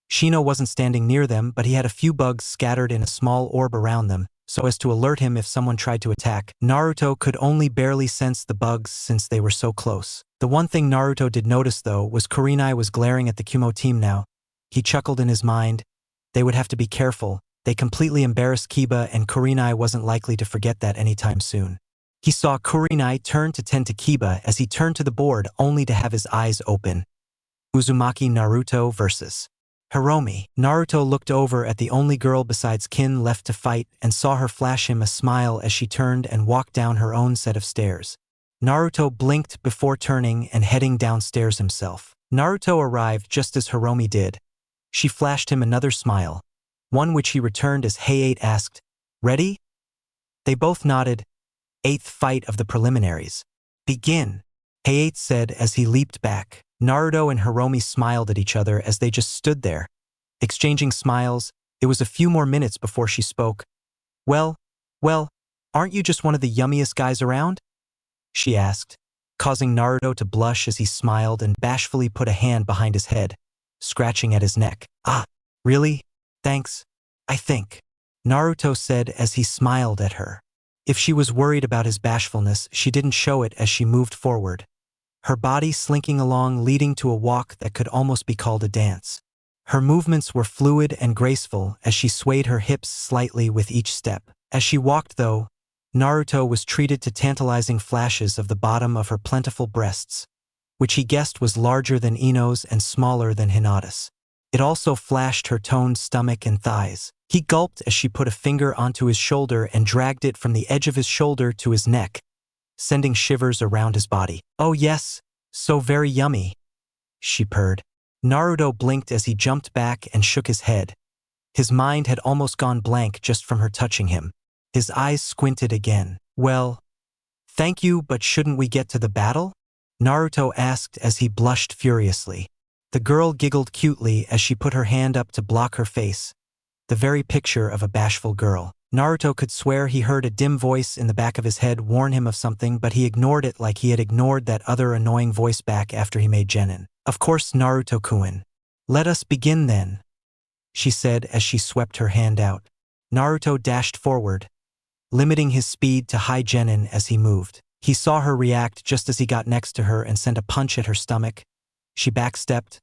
Shino wasn't standing near them, but he had a few bugs scattered in a small orb around them, so as to alert him if someone tried to attack. Naruto could only barely sense the bugs since they were so close. The one thing Naruto did notice, though, was Kurenai was glaring at the Kumo team now. He chuckled in his mind. They would have to be careful. They completely embarrassed Kiba, and Kurenai wasn't likely to forget that anytime soon. He saw Kurenai turn to tend to Kiba as he turned to the board only to have his eyes open. Uzumaki Naruto vs. Heromi. Naruto looked over at the only girl besides Kin left to fight and saw her flash him a smile as she turned and walked down her own set of stairs. Naruto blinked before turning and heading downstairs himself. Naruto arrived just as Heromi did. She flashed him another smile, one which he returned as Heiate asked, "Ready?" They both nodded. 8th fight of the preliminaries. Begin, Heiate said as he leaped back. Naruto and Heromi smiled at each other as they just stood there, exchanging smiles. It was a few more minutes before she spoke. Well, aren't you just one of the yummiest guys around?" she asked, causing Naruto to blush as he smiled and bashfully put a hand behind his head, scratching at his neck. "Ah, really? Thanks, I think," Naruto said as he smiled at her. If she was worried about his bashfulness, she didn't show it as she moved forward, her body slinking along, leading to a walk that could almost be called a dance. Her movements were fluid and graceful as she swayed her hips slightly with each step. As she walked, though, Naruto was treated to tantalizing flashes of the bottom of her plentiful breasts, which he guessed was larger than Ino's and smaller than Hinata's. It also flashed her toned stomach and thighs. He gulped as she put a finger onto his shoulder and dragged it from the edge of his shoulder to his neck, sending shivers around his body. "Oh yes, so very yummy," she purred. Naruto blinked as he jumped back and shook his head. His mind had almost gone blank just from her touching him. His eyes squinted again. "Well, thank you, but shouldn't we get to the battle?" Naruto asked as he blushed furiously. The girl giggled cutely as she put her hand up to block her face, the very picture of a bashful girl. Naruto could swear he heard a dim voice in the back of his head warn him of something, but he ignored it like he had ignored that other annoying voice back after he made Genin. "Of course, Naruto-kun. Let us begin then," she said as she swept her hand out. Naruto dashed forward, limiting his speed to high Genin as he moved. He saw her react just as he got next to her and sent a punch at her stomach. She backstepped,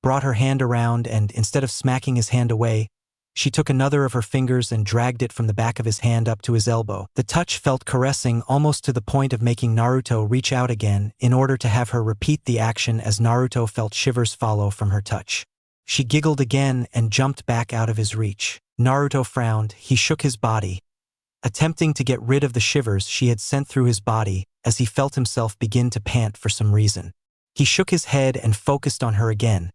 brought her hand around, and instead of smacking his hand away, she took another of her fingers and dragged it from the back of his hand up to his elbow. The touch felt caressing, almost to the point of making Naruto reach out again in order to have her repeat the action as Naruto felt shivers follow from her touch. She giggled again and jumped back out of his reach. Naruto frowned. He shook his body, attempting to get rid of the shivers she had sent through his body as he felt himself begin to pant for some reason. He shook his head and focused on her again,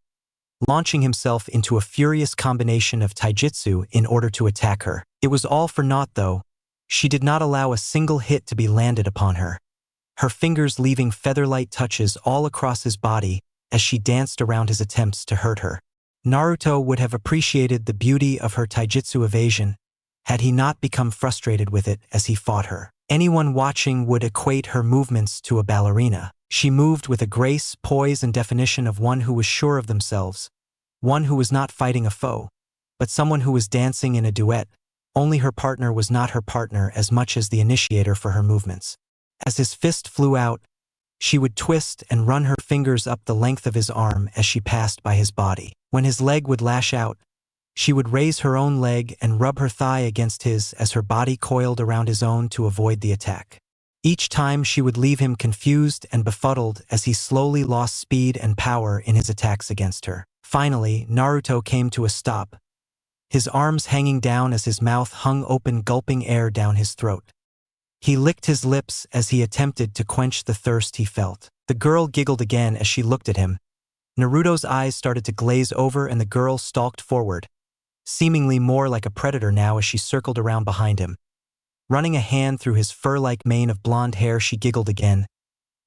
launching himself into a furious combination of taijutsu in order to attack her. It was all for naught, though. She did not allow a single hit to be landed upon her, her fingers leaving feather-light touches all across his body as she danced around his attempts to hurt her. Naruto would have appreciated the beauty of her taijutsu evasion had he not become frustrated with it as he fought her. Anyone watching would equate her movements to a ballerina. She moved with a grace, poise, and definition of one who was sure of themselves, one who was not fighting a foe, but someone who was dancing in a duet. Only her partner was not her partner as much as the initiator for her movements. As his fist flew out, she would twist and run her fingers up the length of his arm as she passed by his body. When his leg would lash out, she would raise her own leg and rub her thigh against his as her body coiled around his own to avoid the attack. Each time she would leave him confused and befuddled as he slowly lost speed and power in his attacks against her. Finally, Naruto came to a stop, his arms hanging down as his mouth hung open, gulping air down his throat. He licked his lips as he attempted to quench the thirst he felt. The girl giggled again as she looked at him. Naruto's eyes started to glaze over and the girl stalked forward, seemingly more like a predator now as she circled around behind him. Running a hand through his fur-like mane of blonde hair, she giggled again.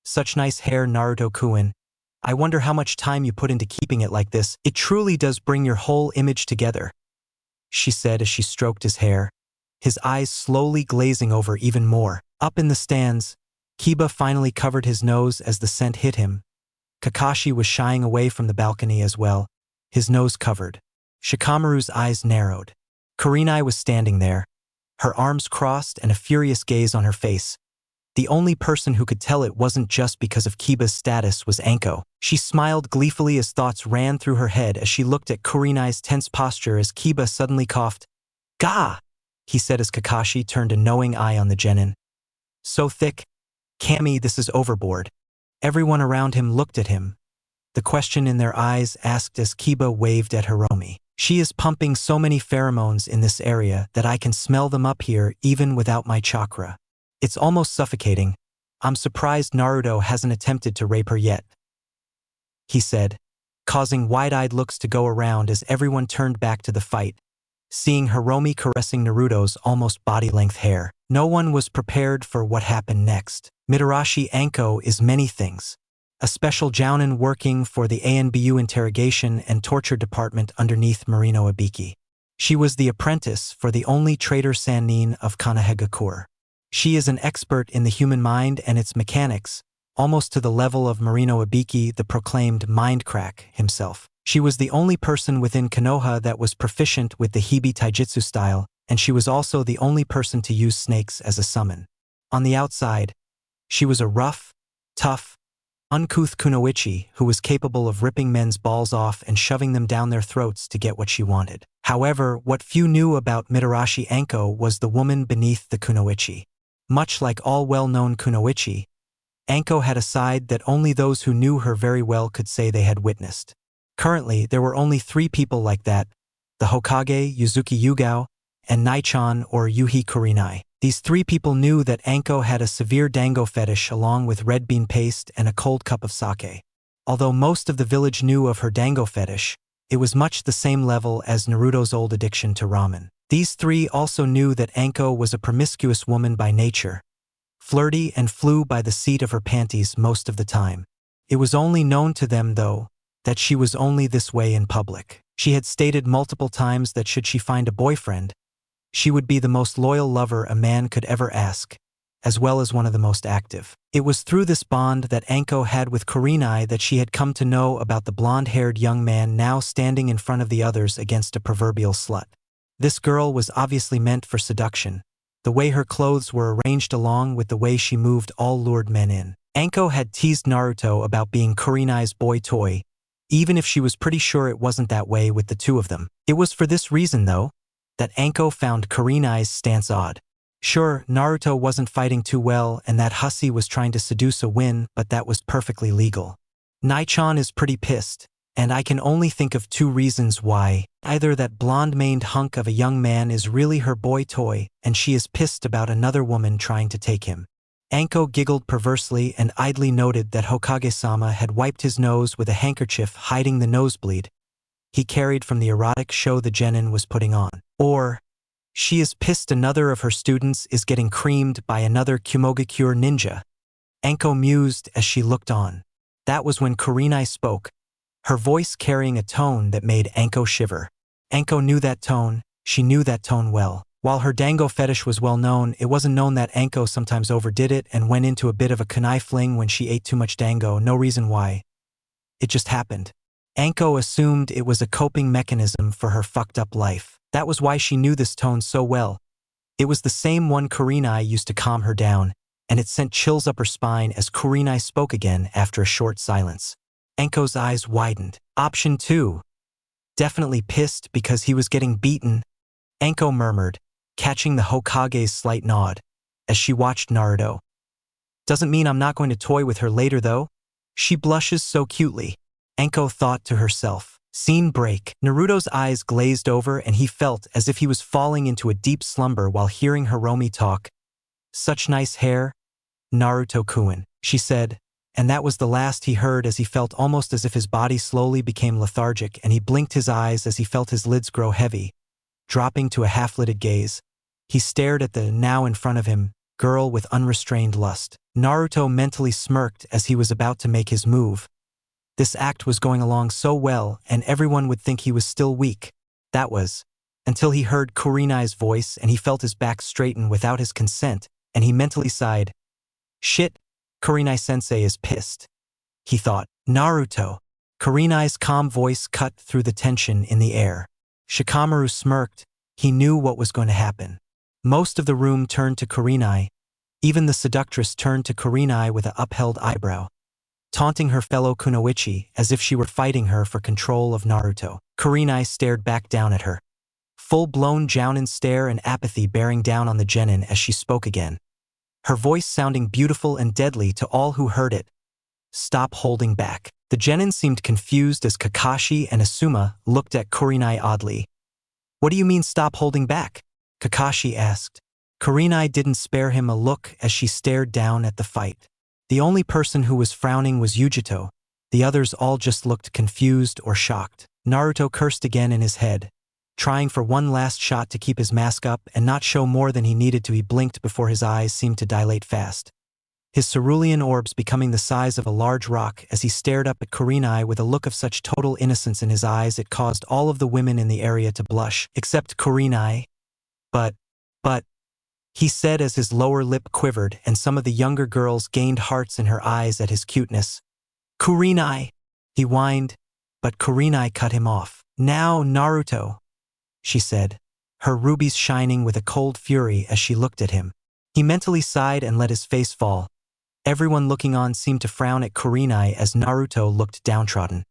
"Such nice hair, Naruto-kun. I wonder how much time you put into keeping it like this. It truly does bring your whole image together," she said as she stroked his hair, his eyes slowly glazing over even more. Up in the stands, Kiba finally covered his nose as the scent hit him. Kakashi was shying away from the balcony as well, his nose covered. Shikamaru's eyes narrowed. Kurenai was standing there, her arms crossed and a furious gaze on her face. The only person who could tell it wasn't just because of Kiba's status was Anko. She smiled gleefully as thoughts ran through her head as she looked at Kurenai's tense posture as Kiba suddenly coughed. "Gah!" he said as Kakashi turned a knowing eye on the genin. "So thick. Kami, this is overboard." Everyone around him looked at him, the question in their eyes asked as Kiba waved at Heromi. "She is pumping so many pheromones in this area that I can smell them up here even without my chakra. It's almost suffocating. I'm surprised Naruto hasn't attempted to rape her yet," he said, causing wide-eyed looks to go around as everyone turned back to the fight, seeing Heromi caressing Naruto's almost body-length hair. No one was prepared for what happened next. Mitarashi Anko is many things. A special jounin working for the ANBU interrogation and torture department underneath Marino Ibiki. She was the apprentice for the only traitor Sannin of Konohagakure. She is an expert in the human mind and its mechanics, almost to the level of Marino Ibiki, the proclaimed mindcrack himself. She was the only person within Konoha that was proficient with the Hibi Taijutsu style, and she was also the only person to use snakes as a summon. On the outside, she was a rough, tough, uncouth kunoichi who was capable of ripping men's balls off and shoving them down their throats to get what she wanted. However, what few knew about Mitarashi Anko was the woman beneath the kunoichi. Much like all well-known kunoichi, Anko had a side that only those who knew her very well could say they had witnessed. Currently, there were only 3 people like that: the Hokage, Yuzuki Yugao, and Naichan or Yuhi Kurenai. These 3 people knew that Anko had a severe dango fetish along with red bean paste and a cold cup of sake. Although most of the village knew of her dango fetish, it was much the same level as Naruto's old addiction to ramen. These 3 also knew that Anko was a promiscuous woman by nature, flirty and flew by the seat of her panties most of the time. It was only known to them, though, that she was only this way in public. She had stated multiple times that should she find a boyfriend, She would be the most loyal lover a man could ever ask, as well as one of the most active. It was through this bond that Anko had with Kurenai that she had come to know about the blonde-haired young man now standing in front of the others against a proverbial slut. This girl was obviously meant for seduction. The way her clothes were arranged along with the way she moved all lured men in. Anko had teased Naruto about being Kurenai's boy toy, even if she was pretty sure it wasn't that way with the two of them. It was for this reason, though, that Anko found Kurenai's stance odd. Sure, Naruto wasn't fighting too well and that hussy was trying to seduce a win, but that was perfectly legal. Nai-chan is pretty pissed, and I can only think of two reasons why. Either that blonde-maned hunk of a young man is really her boy toy, and she is pissed about another woman trying to take him. Anko giggled perversely and idly noted that Hokage-sama had wiped his nose with a handkerchief hiding the nosebleed he carried from the erotic show the genin was putting on. Or, she is pissed another of her students is getting creamed by another Kumogakure ninja. Anko mused as she looked on. That was when Kurenai spoke, her voice carrying a tone that made Anko shiver. Anko knew that tone, she knew that tone well. While her dango fetish was well known, it wasn't known that Anko sometimes overdid it and went into a bit of a kunai fling when she ate too much dango, no reason why. It just happened. Anko assumed it was a coping mechanism for her fucked up life. That was why she knew this tone so well. It was the same one Kurenai used to calm her down, and it sent chills up her spine as Kurenai spoke again after a short silence. Anko's eyes widened. Option 2. Definitely pissed because he was getting beaten, Anko murmured, catching the Hokage's slight nod, as she watched Naruto. Doesn't mean I'm not going to toy with her later though. She blushes so cutely, Anko thought to herself. Scene break. Naruto's eyes glazed over and he felt as if he was falling into a deep slumber while hearing Heromi talk. Such nice hair, Naruto-kun, she said, and that was the last he heard as he felt almost as if his body slowly became lethargic and he blinked his eyes as he felt his lids grow heavy. Dropping to a half-lidded gaze, he stared at the now in front of him girl with unrestrained lust. Naruto mentally smirked as he was about to make his move. This act was going along so well and everyone would think he was still weak. That was, until he heard Kurenai's voice and he felt his back straighten without his consent and he mentally sighed. Shit, Kurenai-sensei is pissed. He thought. Naruto. Kurenai's calm voice cut through the tension in the air. Shikamaru smirked. He knew what was going to happen. Most of the room turned to Kurenai. Even the seductress turned to Kurenai with an upheld eyebrow, taunting her fellow kunoichi as if she were fighting her for control of Naruto. Kurenai stared back down at her. Full-blown jounin stare and apathy bearing down on the genin as she spoke again. Her voice sounding beautiful and deadly to all who heard it. Stop holding back. The genin seemed confused as Kakashi and Asuma looked at Kurenai oddly. What do you mean stop holding back? Kakashi asked. Kurenai didn't spare him a look as she stared down at the fight. The only person who was frowning was Yugito. The others all just looked confused or shocked. Naruto cursed again in his head, trying for one last shot to keep his mask up and not show more than he needed to. He blinked before his eyes seemed to dilate fast, his cerulean orbs becoming the size of a large rock as he stared up at Kurenai with a look of such total innocence in his eyes it caused all of the women in the area to blush, except Kurenai. But, he said as his lower lip quivered and some of the younger girls gained hearts in her eyes at his cuteness. Kurenai, he whined, but Kurenai cut him off. Now, Naruto, she said, her rubies shining with a cold fury as she looked at him. He mentally sighed and let his face fall. Everyone looking on seemed to frown at Kurenai as Naruto looked downtrodden,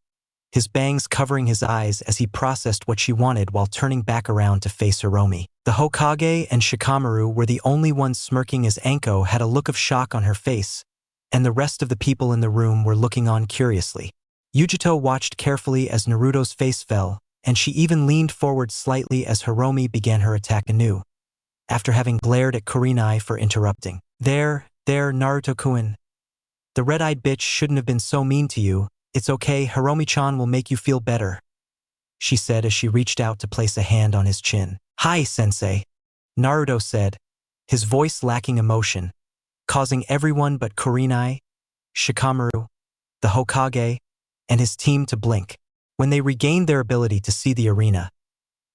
his bangs covering his eyes as he processed what she wanted while turning back around to face Heromi. The Hokage and Shikamaru were the only ones smirking as Anko had a look of shock on her face, and the rest of the people in the room were looking on curiously. Yugito watched carefully as Naruto's face fell, and she even leaned forward slightly as Heromi began her attack anew, after having glared at Kurenai for interrupting. There, Naruto-kun. The red-eyed bitch shouldn't have been so mean to you. It's okay, Heromi-chan will make you feel better, she said as she reached out to place a hand on his chin. Hi, sensei, Naruto said, his voice lacking emotion, causing everyone but Kurenai, Shikamaru, the Hokage, and his team to blink. When they regained their ability to see the arena,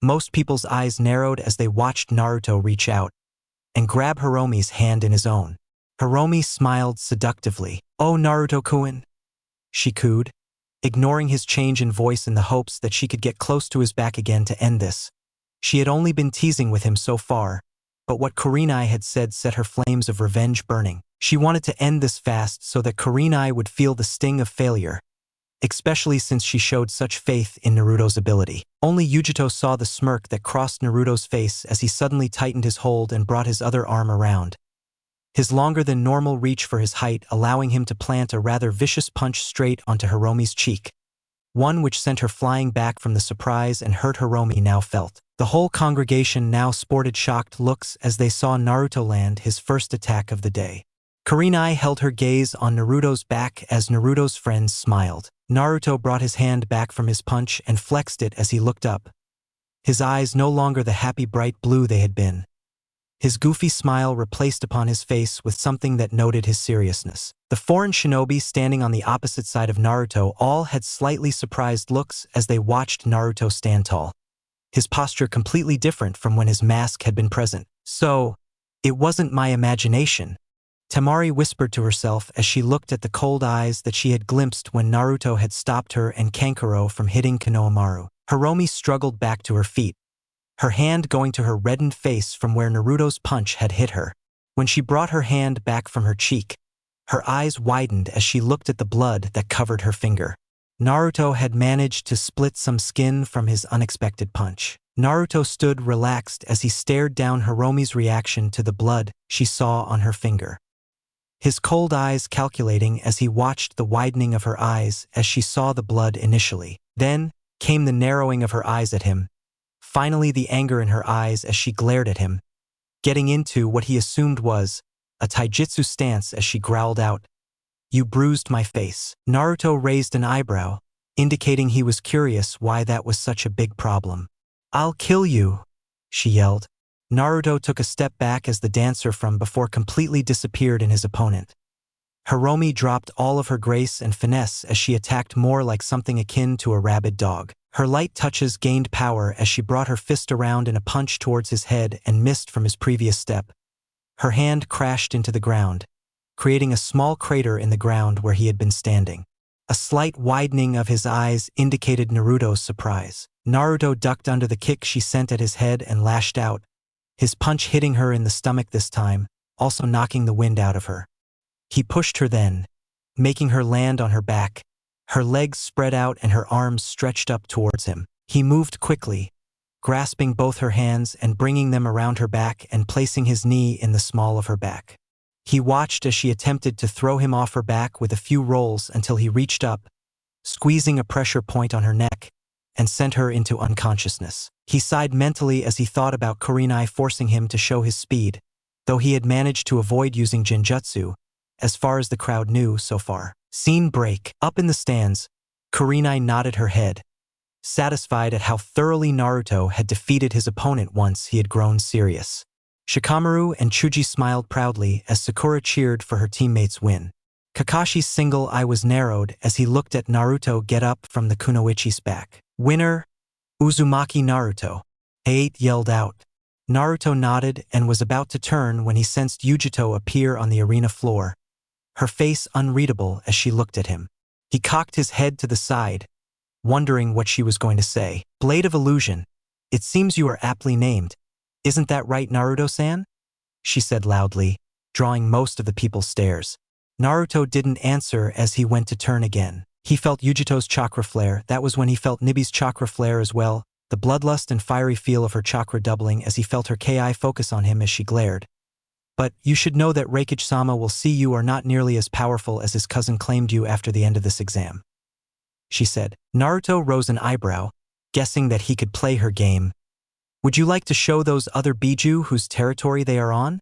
Most people's eyes narrowed as they watched Naruto reach out and grab Hiromi's hand in his own. Heromi smiled seductively. "Oh, Naruto-kun," she cooed, ignoring his change in voice in the hopes that she could get close to his back again to end this. She had only been teasing with him so far, but what Kurenai had said set her flames of revenge burning. She wanted to end this fast so that Kurenai would feel the sting of failure, especially since she showed such faith in Naruto's ability. Only Yugito saw the smirk that crossed Naruto's face as he suddenly tightened his hold and brought his other arm around his longer-than-normal reach for his height, allowing him to plant a rather vicious punch straight onto Hiromi's cheek, one which sent her flying back from the surprise and hurt Heromi now felt. The whole congregation now sported shocked looks as they saw Naruto land his first attack of the day. Kurenai held her gaze on Naruto's back as Naruto's friends smiled. Naruto brought his hand back from his punch and flexed it as he looked up, his eyes no longer the happy bright blue they had been. His goofy smile replaced upon his face with something that noted his seriousness. The foreign shinobi standing on the opposite side of Naruto all had slightly surprised looks as they watched Naruto stand tall, his posture completely different from when his mask had been present. "So, it wasn't my imagination," Temari whispered to herself as she looked at the cold eyes that she had glimpsed when Naruto had stopped her and Kankuro from hitting Konohamaru. Hiromi struggled back to her feet, her hand going to her reddened face from where Naruto's punch had hit her. When she brought her hand back from her cheek, her eyes widened as she looked at the blood that covered her finger. Naruto had managed to split some skin from his unexpected punch. Naruto stood relaxed as he stared down Hiromi's reaction to the blood she saw on her finger, his cold eyes calculating as he watched the widening of her eyes as she saw the blood initially. Then came the narrowing of her eyes at him, finally the anger in her eyes as she glared at him, getting into what he assumed was a taijutsu stance as she growled out, "You bruised my face." Naruto raised an eyebrow, indicating he was curious why that was such a big problem. "I'll kill you," she yelled. Naruto took a step back as the dancer from before completely disappeared in his opponent. Hiromi dropped all of her grace and finesse as she attacked more like something akin to a rabid dog. Her light touches gained power as she brought her fist around in a punch towards his head and missed from his previous step. Her hand crashed into the ground, creating a small crater in the ground where he had been standing. A slight widening of his eyes indicated Naruto's surprise. Naruto ducked under the kick she sent at his head and lashed out, his punch hitting her in the stomach this time, also knocking the wind out of her. He pushed her then, making her land on her back, her legs spread out and her arms stretched up towards him. He moved quickly, grasping both her hands and bringing them around her back and placing his knee in the small of her back. He watched as she attempted to throw him off her back with a few rolls until he reached up, squeezing a pressure point on her neck, and sent her into unconsciousness. He sighed mentally as he thought about Kurenai forcing him to show his speed, though he had managed to avoid using Genjutsu, as far as the crowd knew so far. Scene break. Up in the stands, Kurenai nodded her head, satisfied at how thoroughly Naruto had defeated his opponent once he had grown serious. Shikamaru and Chuji smiled proudly as Sakura cheered for her teammates' win. Kakashi's single eye was narrowed as he looked at Naruto get up from the kunoichi's back. "Winner, Uzumaki Naruto," Eight yelled out. Naruto nodded and was about to turn when he sensed Yugito appear on the arena floor, her face unreadable as she looked at him. He cocked his head to the side, wondering what she was going to say. "Blade of Illusion, it seems you are aptly named. Isn't that right, Naruto-san?" she said loudly, drawing most of the people's stares. Naruto didn't answer as he went to turn again. He felt Yugito's chakra flare. That was when he felt Nibi's chakra flare as well, the bloodlust and fiery feel of her chakra doubling as he felt her ki focus on him as she glared. "But you should know that Reikage-sama will see you are not nearly as powerful as his cousin claimed you after the end of this exam," she said. Naruto rose an eyebrow, guessing that he could play her game. "Would you like to show those other Bijuu whose territory they are on?"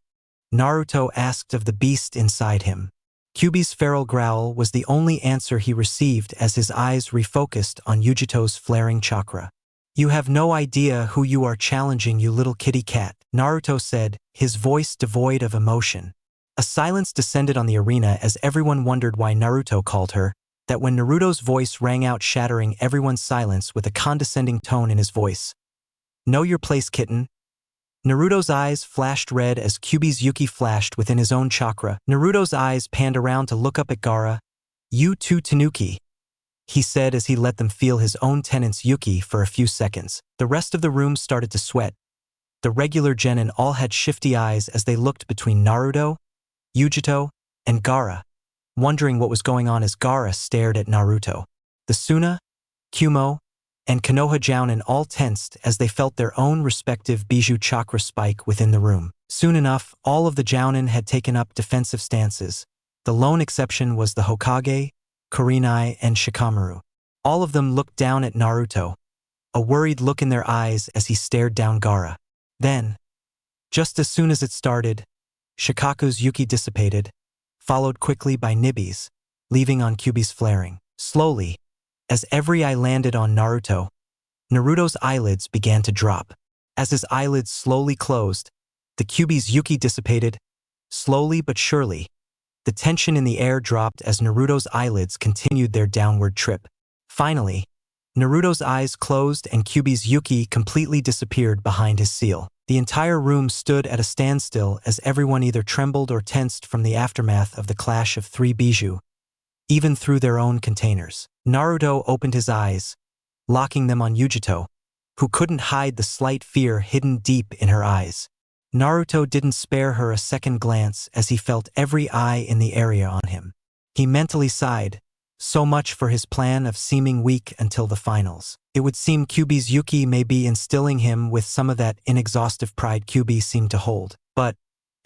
Naruto asked of the beast inside him. Kyuubi's feral growl was the only answer he received as his eyes refocused on Yugito's flaring chakra. "You have no idea who you are challenging, you little kitty cat," Naruto said, his voice devoid of emotion. A silence descended on the arena as everyone wondered why Naruto called her that when Naruto's voice rang out, shattering everyone's silence with a condescending tone in his voice. Know your place, kitten. Naruto's eyes flashed red as Kyuubi's Yuki flashed within his own chakra. Naruto's eyes panned around to look up at Gaara. You too, Tanuki, he said as he let them feel his own tenant's Yuki for a few seconds. The rest of the room started to sweat. The regular genin all had shifty eyes as they looked between Naruto, Yugito, and Gaara, wondering what was going on as Gaara stared at Naruto. The Suna, Kumo, and Konoha Jounin all tensed as they felt their own respective Bijuu chakra spike within the room. Soon enough, all of the Jounin had taken up defensive stances. The lone exception was the Hokage, Kurenai, and Shikamaru. All of them looked down at Naruto, a worried look in their eyes as he stared down Gaara. Then, just as soon as it started, Shikaku's Yuki dissipated, followed quickly by Nibi's, leaving on Kyuubi's flaring. Slowly, as every eye landed on Naruto, Naruto's eyelids began to drop. As his eyelids slowly closed, the Kyuubi's Yuki dissipated. Slowly but surely, the tension in the air dropped as Naruto's eyelids continued their downward trip. Finally, Naruto's eyes closed and Kyuubi's Yuki completely disappeared behind his seal. The entire room stood at a standstill as everyone either trembled or tensed from the aftermath of the clash of three Bijuu, even through their own containers. Naruto opened his eyes, locking them on Yugito, who couldn't hide the slight fear hidden deep in her eyes. Naruto didn't spare her a second glance as he felt every eye in the area on him. He mentally sighed, so much for his plan of seeming weak until the finals. It would seem Kyuubi's Yuki may be instilling him with some of that inexhaustive pride Kyuubi seemed to hold. But,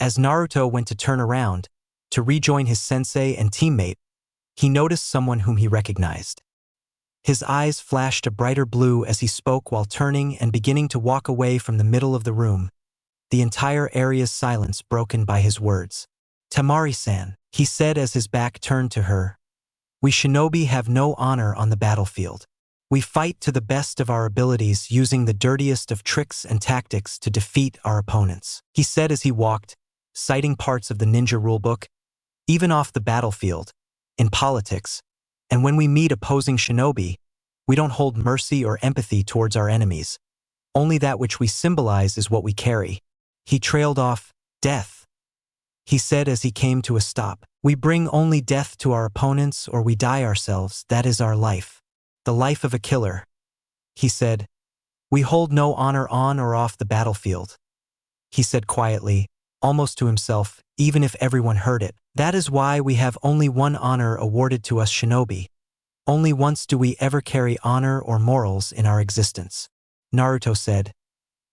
as Naruto went to turn around, to rejoin his sensei and teammate, he noticed someone whom he recognized. His eyes flashed a brighter blue as he spoke while turning and beginning to walk away from the middle of the room, the entire area's silence broken by his words. Temari-san, he said as his back turned to her. We shinobi have no honor on the battlefield. We fight to the best of our abilities using the dirtiest of tricks and tactics to defeat our opponents, he said as he walked, citing parts of the ninja rulebook. Even off the battlefield, in politics, and when we meet opposing shinobi, we don't hold mercy or empathy towards our enemies. Only that which we symbolize is what we carry. He trailed off, death, he said as he came to a stop. We bring only death to our opponents or we die ourselves, that is our life. The life of a killer, he said. We hold no honor on or off the battlefield, he said quietly, almost to himself, even if everyone heard it. That is why we have only one honor awarded to us shinobi. Only once do we ever carry honor or morals in our existence, Naruto said,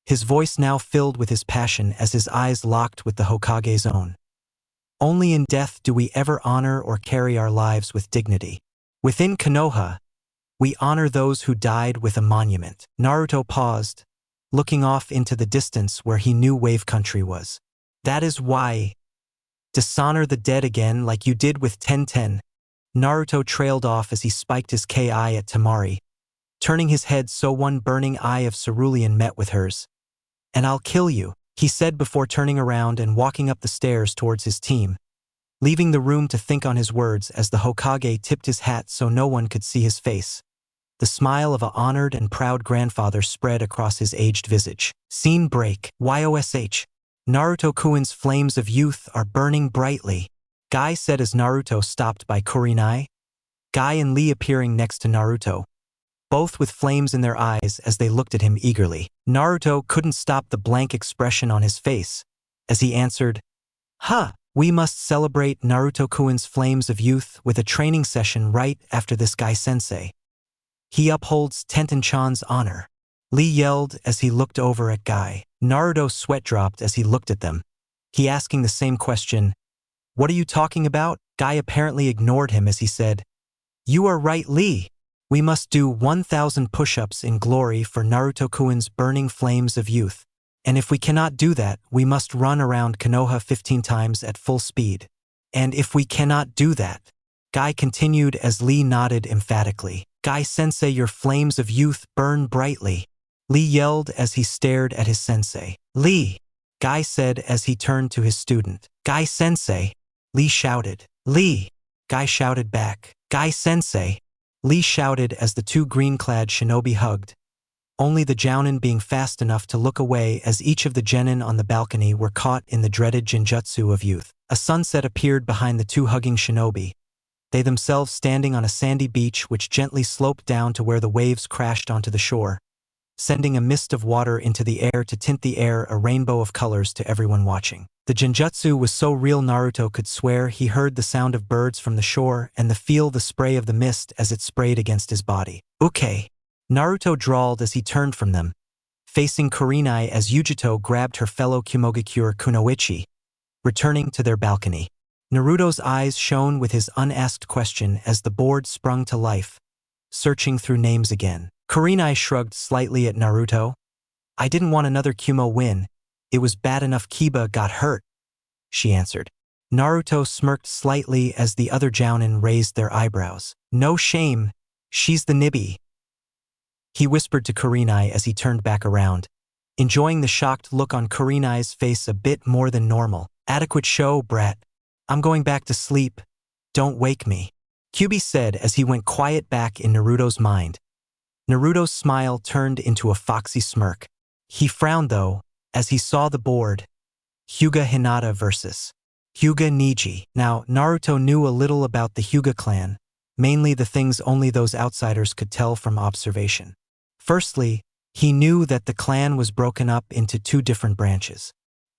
his voice now filled with his passion as his eyes locked with the Hokage's own. Only in death do we ever honor or carry our lives with dignity. Within Konoha, we honor those who died with a monument. Naruto paused, looking off into the distance where he knew Wave Country was. That is why. Dishonor the dead again like you did with Tenten. Naruto trailed off as he spiked his Ki at Temari, turning his head so one burning eye of cerulean met with hers. And I'll kill you, he said before turning around and walking up the stairs towards his team, leaving the room to think on his words as the Hokage tipped his hat so no one could see his face. The smile of a honored and proud grandfather spread across his aged visage. Scene break. YOSH. Naruto-kun's flames of youth are burning brightly, Guy said as Naruto stopped by Kurenai. Guy and Lee appearing next to Naruto, both with flames in their eyes as they looked at him eagerly. Naruto couldn't stop the blank expression on his face as he answered, "Huh, we must celebrate Naruto-kun's flames of youth with a training session right after this Guy-sensei. He upholds Tenten-chan's honor," Lee yelled as he looked over at Guy. Naruto's sweat dropped as he looked at them, he asking the same question. "What are you talking about?" Guy apparently ignored him as he said, "You are right, Lee. We must do 1,000 push-ups in glory for Naruto-kun's burning flames of youth. And if we cannot do that, we must run around Konoha 15 times at full speed. And if we cannot do that," Guy continued as Lee nodded emphatically. "Guy-sensei, your flames of youth burn brightly," Lee yelled as he stared at his sensei. "Lee," Guy said as he turned to his student. "Guy-sensei," Lee shouted. "Lee," Guy shouted back. "Guy-sensei," Lee shouted as the two green-clad shinobi hugged, only the jounin being fast enough to look away as each of the genin on the balcony were caught in the dreaded Genjutsu of youth. A sunset appeared behind the two hugging shinobi, they themselves standing on a sandy beach which gently sloped down to where the waves crashed onto the shore, sending a mist of water into the air to tint the air a rainbow of colors to everyone watching. The Genjutsu was so real Naruto could swear he heard the sound of birds from the shore and feel the spray of the mist as it sprayed against his body. Okay, Naruto drawled as he turned from them, facing Kurenai as Yugito grabbed her fellow Kumogakure Kunoichi, returning to their balcony. Naruto's eyes shone with his unasked question as the board sprung to life, searching through names again. Kurenai shrugged slightly at Naruto. I didn't want another Kumo win. It was bad enough Kiba got hurt, she answered. Naruto smirked slightly as the other jounin raised their eyebrows. No shame, she's the nibby, he whispered to Kurenai as he turned back around, enjoying the shocked look on Kurenai's face a bit more than normal. Adequate show, brat. I'm going back to sleep. Don't wake me, Kyubi said as he went quiet back in Naruto's mind. Naruto's smile turned into a foxy smirk. He frowned though, as he saw the board. Hyuga Hinata versus Hyuga Neji. Now, Naruto knew a little about the Hyuga clan, mainly the things only those outsiders could tell from observation. Firstly, he knew that the clan was broken up into two different branches.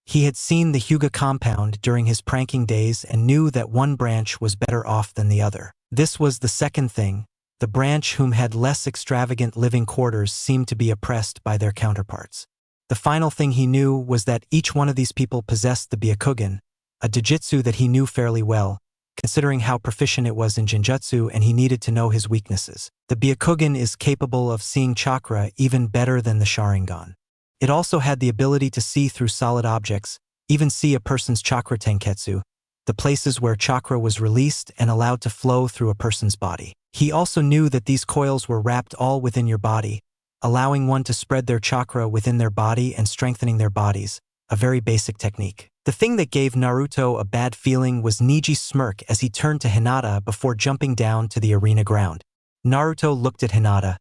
He had seen the Hyuga compound during his pranking days and knew that one branch was better off than the other. This was the second thing. The branch whom had less extravagant living quarters seemed to be oppressed by their counterparts. The final thing he knew was that each one of these people possessed the Byakugan, a Jujutsu that he knew fairly well, considering how proficient it was in Genjutsu, and he needed to know his weaknesses. The Byakugan is capable of seeing chakra even better than the Sharingan. It also had the ability to see through solid objects, even see a person's chakra tenketsu, the places where chakra was released and allowed to flow through a person's body. He also knew that these coils were wrapped all within your body, allowing one to spread their chakra within their body and strengthening their bodies, a very basic technique. The thing that gave Naruto a bad feeling was Neji's smirk as he turned to Hinata before jumping down to the arena ground. Naruto looked at Hinata,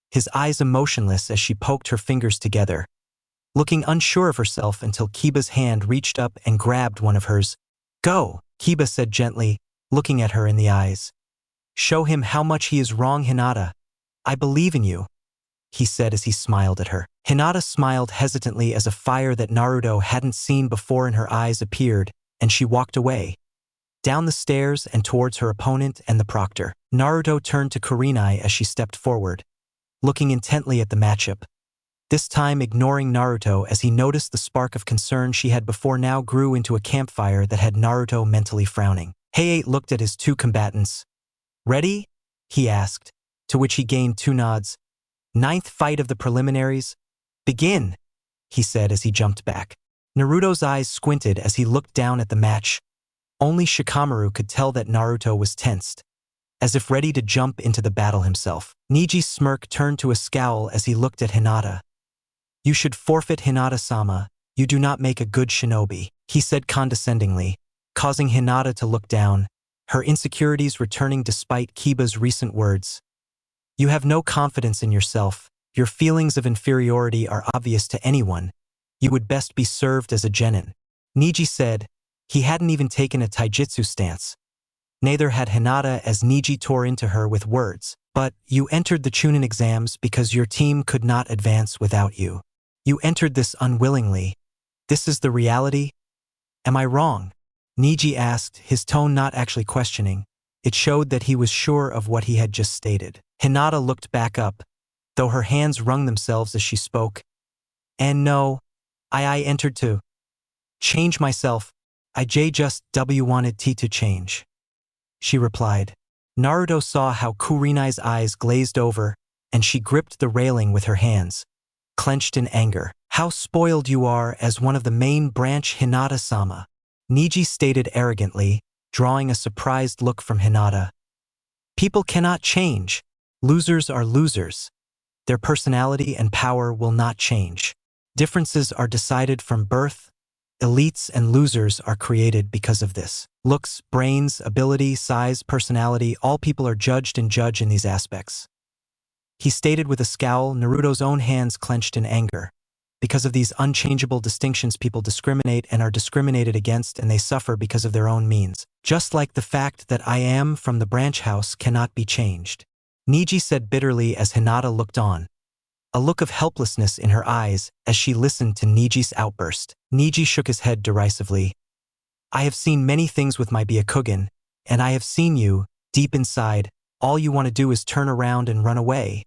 his eyes emotionless as she poked her fingers together, looking unsure of herself until Kiba's hand reached up and grabbed one of hers. Go, Kiba said gently, looking at her in the eyes. Show him how much he is wrong, Hinata. I believe in you, he said as he smiled at her. Hinata smiled hesitantly as a fire that Naruto hadn't seen before in her eyes appeared, and she walked away, down the stairs and towards her opponent and the proctor. Naruto turned to Kurenai as she stepped forward, looking intently at the matchup, this time ignoring Naruto as he noticed the spark of concern she had before now grew into a campfire that had Naruto mentally frowning. Heiei looked at his two combatants. Ready? He asked, to which he gained two nods. Ninth fight of the preliminaries? Begin, he said as he jumped back. Naruto's eyes squinted as he looked down at the match. Only Shikamaru could tell that Naruto was tensed, as if ready to jump into the battle himself. Neji's smirk turned to a scowl as he looked at Hinata. You should forfeit, Hinata-sama. You do not make a good shinobi, he said condescendingly, causing Hinata to look down, her insecurities returning despite Kiba's recent words. You have no confidence in yourself. Your feelings of inferiority are obvious to anyone. You would best be served as a genin. Neji said. He hadn't even taken a taijutsu stance. Neither had Hinata as Neji tore into her with words. But you entered the Chunin exams because your team could not advance without you. You entered this unwillingly. This is the reality? Am I wrong? Neji asked, his tone not actually questioning. It showed that he was sure of what he had just stated. Hinata looked back up, though her hands wrung themselves as she spoke. And no, I entered to change myself. I just wanted to change, she replied. Naruto saw how Kurenai's eyes glazed over, and she gripped the railing with her hands, clenched in anger. How spoiled you are as one of the main branch, Hinata-sama, Neji stated arrogantly, drawing a surprised look from Hinata. People cannot change. Losers are losers. Their personality and power will not change. Differences are decided from birth. Elites and losers are created because of this. Looks, brains, ability, size, personality, all people are judged in these aspects. he stated with a scowl, Naruto's own hands clenched in anger. Because of these unchangeable distinctions, people discriminate and are discriminated against, and they suffer because of their own means. Just like the fact that I am from the branch house cannot be changed. Neji said bitterly as Hinata looked on, a look of helplessness in her eyes as she listened to Neji's outburst. Neji shook his head derisively. I have seen many things with my Byakugan, and I have seen you, deep inside, all you want to do is turn around and run away,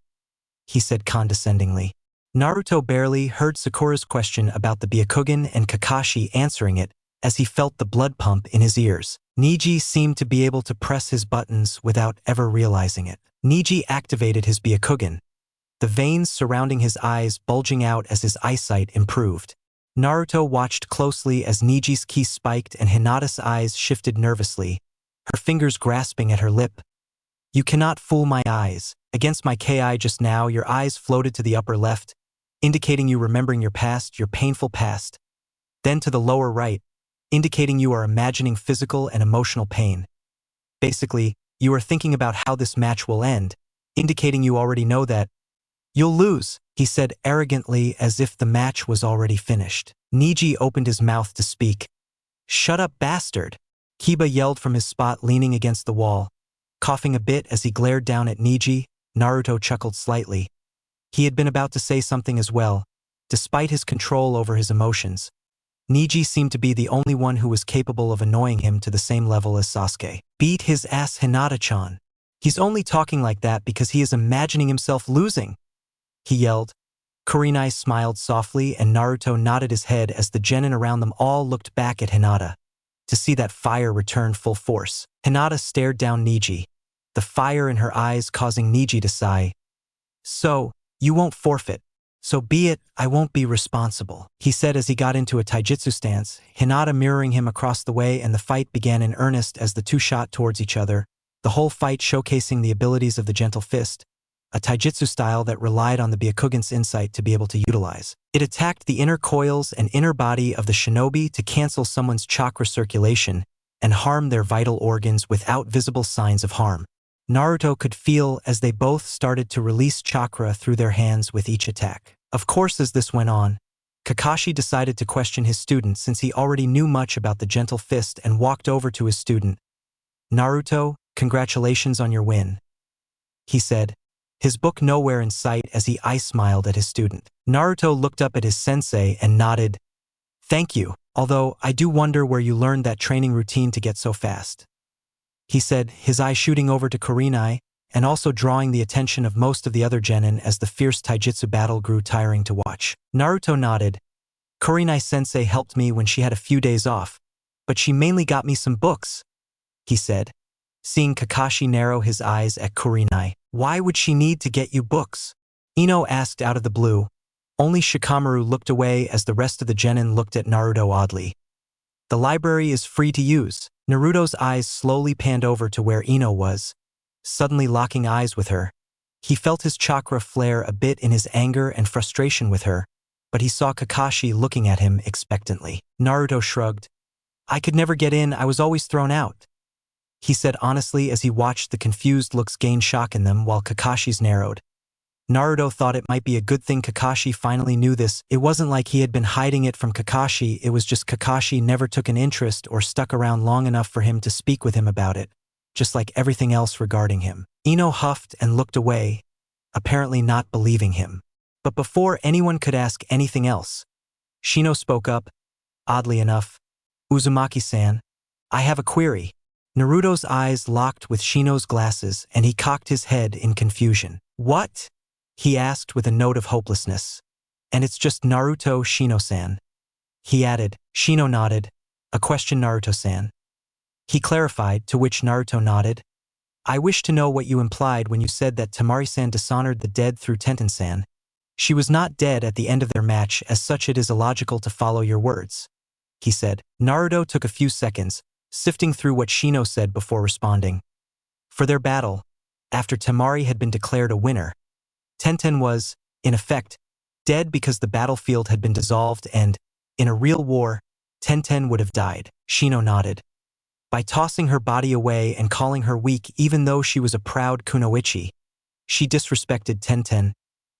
he said condescendingly. Naruto barely heard Sakura's question about the Byakugan and Kakashi answering it as he felt the blood pump in his ears. Neji seemed to be able to press his buttons without ever realizing it. Neji activated his Byakugan, the veins surrounding his eyes bulging out as his eyesight improved. Naruto watched closely as Neji's ki spiked and Hinata's eyes shifted nervously, her fingers grasping at her lip. You cannot fool my eyes. Against my Ki just now, your eyes floated to the upper left, indicating you remembering your past, your painful past. Then to the lower right, indicating you are imagining physical and emotional pain. Basically, you are thinking about how this match will end, indicating you already know that. You'll lose, he said arrogantly as if the match was already finished. Neji opened his mouth to speak. Shut up, bastard! Kiba yelled from his spot leaning against the wall. Coughing a bit as he glared down at Neji, Naruto chuckled slightly. He had been about to say something as well, despite his control over his emotions. Neji seemed to be the only one who was capable of annoying him to the same level as Sasuke. Beat his ass, Hinata-chan. He's only talking like that because he is imagining himself losing, he yelled. Kurenai smiled softly and Naruto nodded his head as the genin around them all looked back at Hinata, to see that fire return full force. Hinata stared down Neji, the fire in her eyes causing Neji to sigh. So, you won't forfeit. So be it, I won't be responsible, he said as he got into a taijutsu stance, Hinata mirroring him across the way, and the fight began in earnest as the two shot towards each other, the whole fight showcasing the abilities of the gentle fist, a taijutsu style that relied on the Byakugan's insight to be able to utilize. It attacked the inner coils and inner body of the shinobi to cancel someone's chakra circulation and harm their vital organs without visible signs of harm. Naruto could feel as they both started to release chakra through their hands with each attack. Of course, as this went on, Kakashi decided to question his student since he already knew much about the gentle fist and walked over to his student. Naruto, congratulations on your win, he said, his book nowhere in sight as he eye-smiled at his student. Naruto looked up at his sensei and nodded. Thank you, although I do wonder where you learned that training routine to get so fast, he said, his eye shooting over to Kurenai and also drawing the attention of most of the other genin as the fierce taijutsu battle grew tiring to watch. Naruto nodded. Kurenai-sensei helped me when she had a few days off, but she mainly got me some books, he said, seeing Kakashi narrow his eyes at Kurenai. Why would she need to get you books? Ino asked out of the blue. Only Shikamaru looked away as the rest of the genin looked at Naruto oddly. The library is free to use. Naruto's eyes slowly panned over to where Ino was, suddenly locking eyes with her. He felt his chakra flare a bit in his anger and frustration with her, but he saw Kakashi looking at him expectantly. Naruto shrugged. I could never get in, I was always thrown out, he said honestly as he watched the confused looks gain shock in them while Kakashi's narrowed. Naruto thought it might be a good thing Kakashi finally knew this. It wasn't like he had been hiding it from Kakashi, it was just Kakashi never took an interest or stuck around long enough for him to speak with him about it, just like everything else regarding him. Ino huffed and looked away, apparently not believing him. But before anyone could ask anything else, Shino spoke up, oddly enough. Uzumaki-san, I have a query. Naruto's eyes locked with Shino's glasses and he cocked his head in confusion. What? He asked with a note of hopelessness. And it's just Naruto, Shino-san, he added. Shino nodded. A question, Naruto-san, he clarified, to which Naruto nodded. I wish to know what you implied when you said that Temari-san dishonored the dead through Tenten-san. She was not dead at the end of their match, as such it is illogical to follow your words, he said. Naruto took a few seconds, sifting through what Shino said before responding. For their battle, after Temari had been declared a winner, Tenten was, in effect, dead because the battlefield had been dissolved and, in a real war, Tenten would have died. Shino nodded. By tossing her body away and calling her weak even though she was a proud kunoichi, She disrespected Tenten,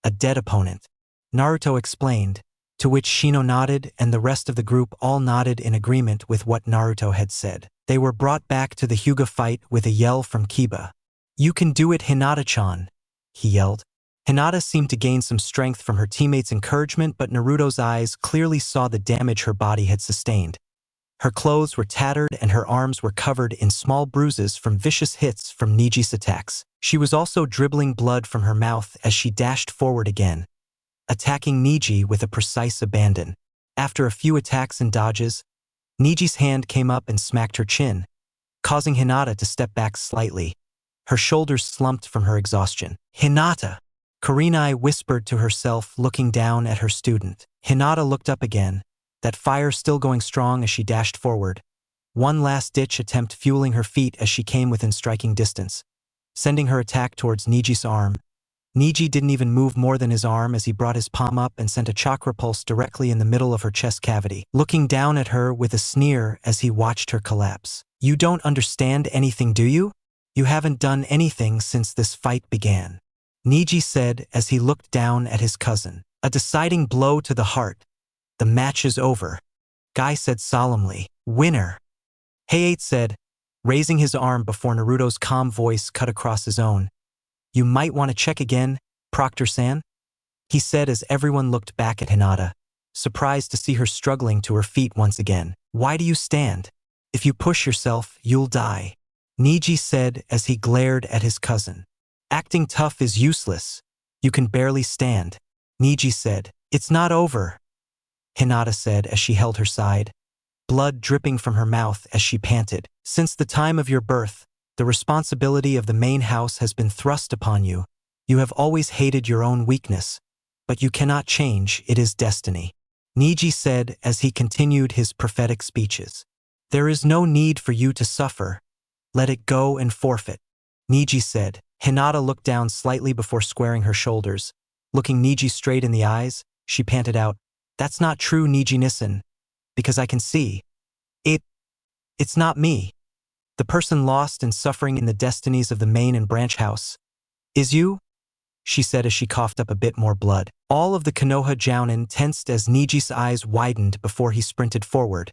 a dead opponent. Naruto explained, to which Shino nodded and the rest of the group all nodded in agreement with what Naruto had said. They were brought back to the Hyuga fight with a yell from Kiba. "You can do it, Hinata-chan," he yelled. Hinata seemed to gain some strength from her teammates' encouragement, but Naruto's eyes clearly saw the damage her body had sustained. Her clothes were tattered and her arms were covered in small bruises from vicious hits from Neji's attacks. She was also dribbling blood from her mouth as she dashed forward again, attacking Neji with a precise abandon. After a few attacks and dodges, Neji's hand came up and smacked her chin, causing Hinata to step back slightly. Her shoulders slumped from her exhaustion. "Hinata!" Kurenai whispered to herself, looking down at her student. Hinata looked up again, that fire still going strong as she dashed forward. One last-ditch attempt fueling her feet as she came within striking distance, sending her attack towards Neji's arm. Neji didn't even move more than his arm as he brought his palm up and sent a chakra pulse directly in the middle of her chest cavity, looking down at her with a sneer as he watched her collapse. "You don't understand anything, do you? You haven't done anything since this fight began," Neji said as he looked down at his cousin. "A deciding blow to the heart. The match is over," Guy said solemnly. "Winner," Hayate said, raising his arm before Naruto's calm voice cut across his own. "You might want to check again, Proctor-san," he said as everyone looked back at Hinata, surprised to see her struggling to her feet once again. "Why do you stand? If you push yourself, you'll die," Neji said as he glared at his cousin. "Acting tough is useless. You can barely stand," Neji said. "It's not over," Hinata said as she held her side, blood dripping from her mouth as she panted. "Since the time of your birth, the responsibility of the main house has been thrust upon you. You have always hated your own weakness, but you cannot change, it is destiny," Neji said as he continued his prophetic speeches. "There is no need for you to suffer. Let it go and forfeit," Neji said. Hinata looked down slightly before squaring her shoulders. Looking Neji straight in the eyes, she panted out, "That's not true, Neji-nisan, because I can see. It's not me. The person lost and suffering in the destinies of the main and branch house is you," she said as she coughed up a bit more blood. All of the Konoha Jounin tensed as Neji's eyes widened before he sprinted forward,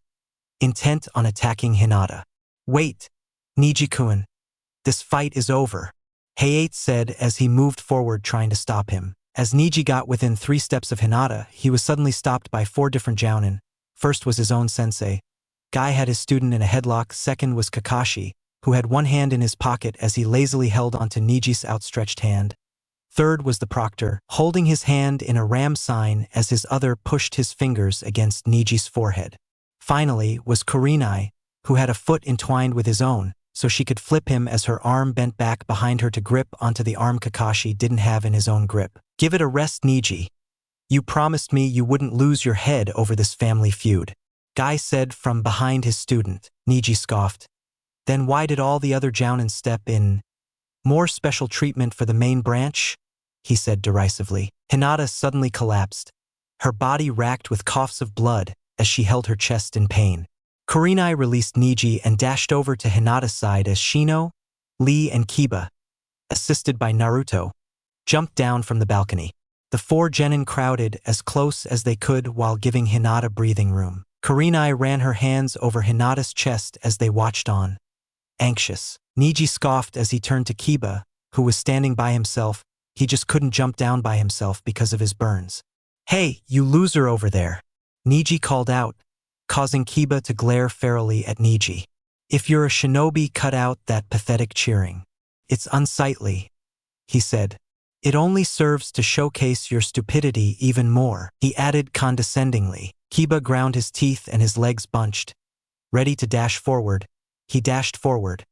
intent on attacking Hinata. "Wait, Neji-kun. This fight is over," Hayate said as he moved forward trying to stop him. As Neji got within 3 steps of Hinata, he was suddenly stopped by 4 different Jounin. First was his own sensei. Guy had his student in a headlock. Second was Kakashi, who had one hand in his pocket as he lazily held onto Neji's outstretched hand. Third was the proctor, holding his hand in a ram sign as his other pushed his fingers against Neji's forehead. Finally was Kurenai, who had a foot entwined with his own, so she could flip him as her arm bent back behind her to grip onto the arm Kakashi didn't have in his own grip. "Give it a rest, Neji. You promised me you wouldn't lose your head over this family feud," Guy said from behind his student. Neji scoffed. "Then why did all the other Jounin step in? More special treatment for the main branch?" he said derisively. Hinata suddenly collapsed, her body racked with coughs of blood as she held her chest in pain. Kurenai released Neji and dashed over to Hinata's side as Shino, Lee and Kiba, assisted by Naruto, jumped down from the balcony. The 4 genin crowded as close as they could while giving Hinata breathing room. Kurenai ran her hands over Hinata's chest as they watched on, anxious. Neji scoffed as he turned to Kiba, who was standing by himself. He just couldn't jump down by himself because of his burns. "Hey, you loser over there," Neji called out, causing Kiba to glare ferally at Neji. "If you're a shinobi, cut out that pathetic cheering. It's unsightly," he said. "It only serves to showcase your stupidity even more," he added condescendingly. Kiba ground his teeth and his legs bunched. Ready to dash forward, he dashed forward.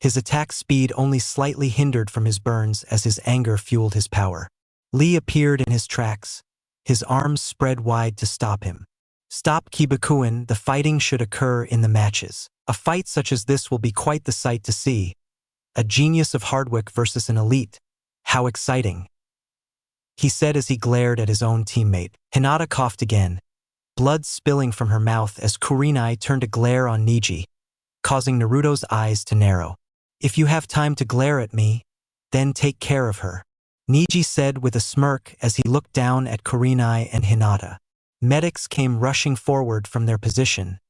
His attack speed only slightly hindered from his burns as his anger fueled his power. Lee appeared in his tracks, his arms spread wide to stop him. "Stop, Kiba-kun, the fighting should occur in the matches. A fight such as this will be quite the sight to see. A genius of Hardwick versus an elite. How exciting," he said as he glared at his own teammate. Hinata coughed again, blood spilling from her mouth as Kurenai turned to glare on Neji, causing Naruto's eyes to narrow. "If you have time to glare at me, then take care of her," Neji said with a smirk as he looked down at Kurenai and Hinata. Medics came rushing forward from their position,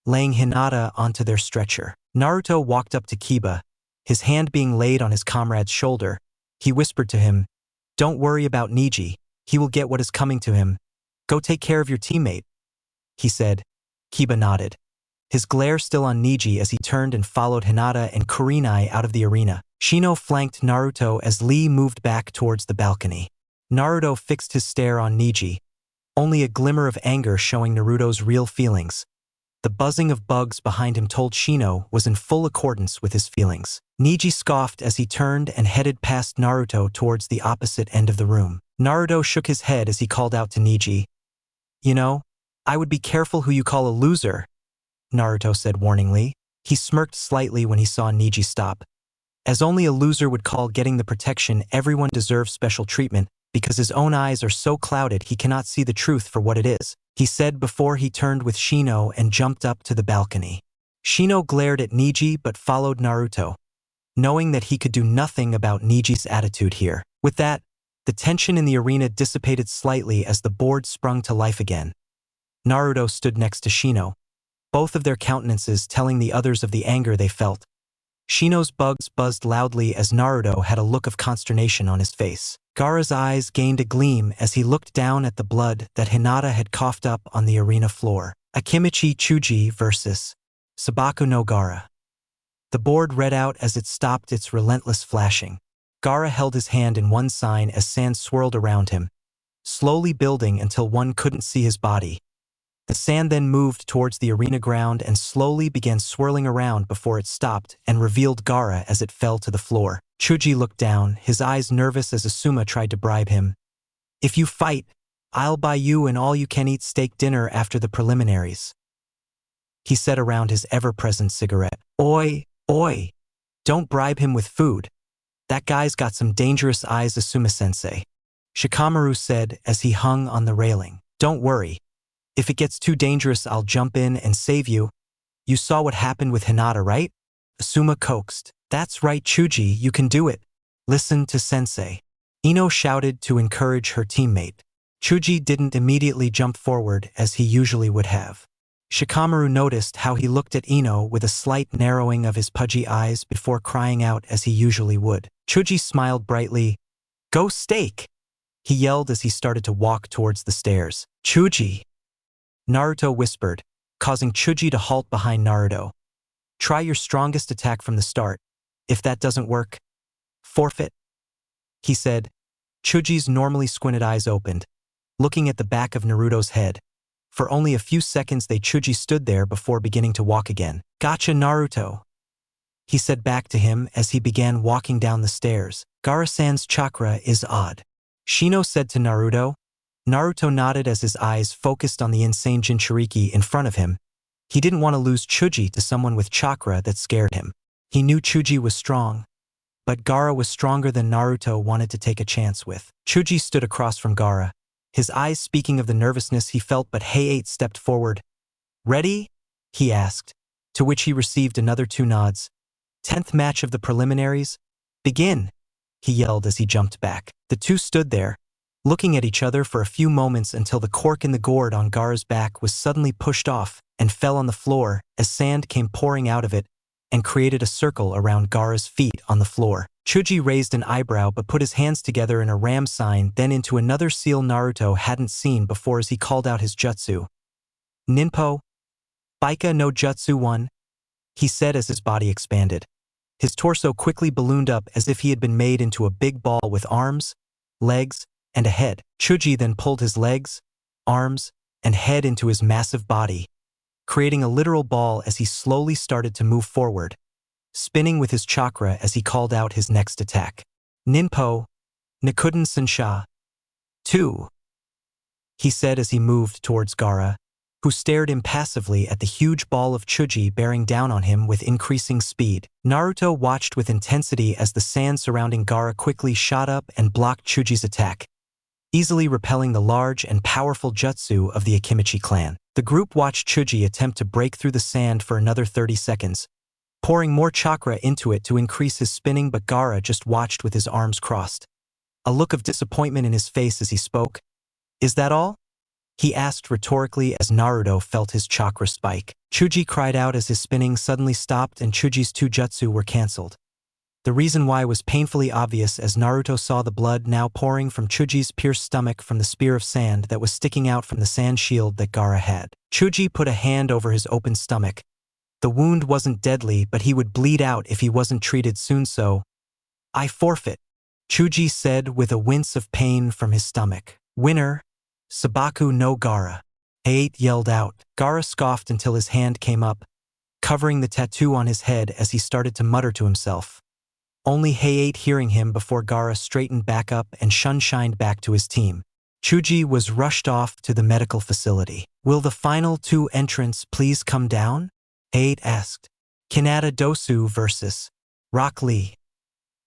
laying Hinata onto their stretcher. Naruto walked up to Kiba, his hand being laid on his comrade's shoulder. He whispered to him, "Don't worry about Neji. He will get what is coming to him. Go take care of your teammate," he said. Kiba nodded, his glare still on Neji as he turned and followed Hinata and Kurenai out of the arena. Shino flanked Naruto as Lee moved back towards the balcony. Naruto fixed his stare on Neji, only a glimmer of anger showing Naruto's real feelings. The buzzing of bugs behind him told Shino was in full accordance with his feelings. Neji scoffed as he turned and headed past Naruto towards the opposite end of the room. Naruto shook his head as he called out to Neji. "You know, I would be careful who you call a loser," Naruto said warningly. He smirked slightly when he saw Neji stop. As only a loser would call getting the protection everyone deserves special treatment because his own eyes are so clouded he cannot see the truth for what it is, he said before he turned with Shino and jumped up to the balcony. Shino glared at Neji but followed Naruto, knowing that he could do nothing about Neji's attitude here. With that, the tension in the arena dissipated slightly as the board sprung to life again. Naruto stood next to Shino, both of their countenances telling the others of the anger they felt. Shino's bugs buzzed loudly as Naruto had a look of consternation on his face. Gaara's eyes gained a gleam as he looked down at the blood that Hinata had coughed up on the arena floor. Akimichi Chuji versus Sabaku no Gaara. The board read out as it stopped its relentless flashing. Gaara held his hand in one sign as sand swirled around him, slowly building until one couldn't see his body. The sand then moved towards the arena ground and slowly began swirling around before it stopped and revealed Gaara as it fell to the floor. Chuji looked down, his eyes nervous as Asuma tried to bribe him. "If you fight, I'll buy you an all-you-can-eat steak dinner after the preliminaries," he said around his ever-present cigarette. Oi, don't bribe him with food. That guy's got some dangerous eyes, Asuma-sensei," Shikamaru said as he hung on the railing. "Don't worry. If it gets too dangerous, I'll jump in and save you. You saw what happened with Hinata, right?" Asuma coaxed. "That's right, Chuji, you can do it. Listen to sensei," Ino shouted to encourage her teammate. Chuji didn't immediately jump forward as he usually would have. Shikamaru noticed how he looked at Ino with a slight narrowing of his pudgy eyes before crying out as he usually would. Chuji smiled brightly. "Go steak!" he yelled as he started to walk towards the stairs. "Chuji!" Naruto whispered, causing Chuji to halt behind Naruto. "Try your strongest attack from the start. If that doesn't work, forfeit," he said. Chuji's normally squinted eyes opened, looking at the back of Naruto's head. For only a few seconds Chuji stood there before beginning to walk again. "Gotcha, Naruto," he said back to him as he began walking down the stairs. "Gaara-san's chakra is odd," Shino said to Naruto. Naruto nodded as his eyes focused on the insane Jinchuriki in front of him. He didn't want to lose Chuji to someone with chakra that scared him. He knew Chuji was strong, but Gaara was stronger than Naruto wanted to take a chance with. Chuji stood across from Gaara, his eyes speaking of the nervousness he felt, but Hay-8 stepped forward. "Ready?" he asked, to which he received another 2 nods. "10th match of the preliminaries? Begin!" he yelled as he jumped back. The two stood there, looking at each other for a few moments until the cork in the gourd on Gaara's back was suddenly pushed off and fell on the floor as sand came pouring out of it and created a circle around Gaara's feet on the floor. Chuji raised an eyebrow but put his hands together in a ram sign, then into another seal Naruto hadn't seen before as he called out his jutsu. "Ninpo, Baika no Jutsu 1, he said as his body expanded. His torso quickly ballooned up as if he had been made into a big ball with arms, legs, and a head. Chuji then pulled his legs, arms, and head into his massive body, creating a literal ball as he slowly started to move forward, spinning with his chakra as he called out his next attack. "Ninpo, Nikuden Sensha 2, he said as he moved towards Gaara, who stared impassively at the huge ball of Chuji bearing down on him with increasing speed. Naruto watched with intensity as the sand surrounding Gaara quickly shot up and blocked Chuji's attack, easily repelling the large and powerful jutsu of the Akimichi clan. The group watched Chuji attempt to break through the sand for another 30 seconds, pouring more chakra into it to increase his spinning, but Gaara just watched with his arms crossed. a look of disappointment in his face as he spoke. Is that all? He asked rhetorically as Naruto felt his chakra spike. Chuji cried out as his spinning suddenly stopped and Chuji's two jutsu were cancelled. The reason why was painfully obvious as Naruto saw the blood now pouring from Chuji's pierced stomach from the spear of sand that was sticking out from the sand shield that Gaara had. Chuji put a hand over his open stomach. The wound wasn't deadly, but he would bleed out if he wasn't treated soon, so I forfeit, Chuji said with a wince of pain from his stomach. Winner, Sabaku no Gaara. Height yelled out. Gaara scoffed until his hand came up, covering the tattoo on his head as he started to mutter to himself. Only Height hearing him before Gaara straightened back up and shunshined back to his team. Chuji was rushed off to the medical facility. Will the final two entrants please come down? Height asked. Hinata Dosu versus Rock Lee.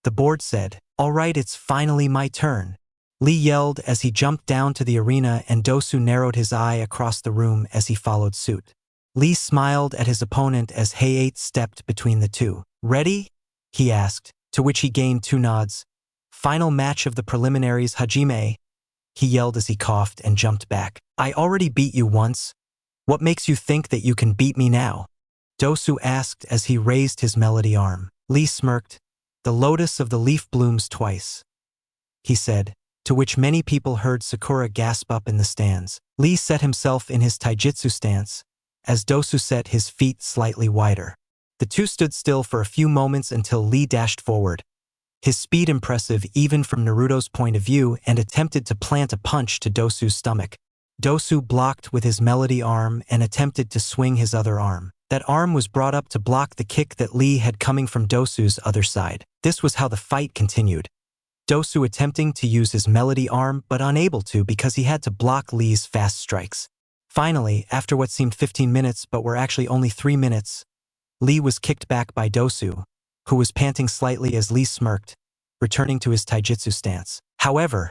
The board said, all right, it's finally my turn. Lee yelled as he jumped down to the arena and Dosu narrowed his eye across the room as he followed suit. Lee smiled at his opponent as Height stepped between the two. Ready? He asked, to which he gained two nods. Final match of the preliminaries, Hajime, he yelled as he coughed and jumped back. I already beat you once. What makes you think that you can beat me now? Dosu asked as he raised his melody arm. Lee smirked. The lotus of the leaf blooms twice, he said, to which many people heard Sakura gasp up in the stands. Lee set himself in his taijutsu stance, as Dosu set his feet slightly wider. The two stood still for a few moments until Lee dashed forward, his speed impressive even from Naruto's point of view, and attempted to plant a punch to Dosu's stomach. Dosu blocked with his melody arm and attempted to swing his other arm. That arm was brought up to block the kick that Lee had coming from Dosu's other side. This was how the fight continued. Dosu attempting to use his melody arm but unable to because he had to block Lee's fast strikes. Finally, after what seemed 15 minutes but were actually only 3 minutes, Lee was kicked back by Dosu, who was panting slightly as Lee smirked, returning to his taijutsu stance. However,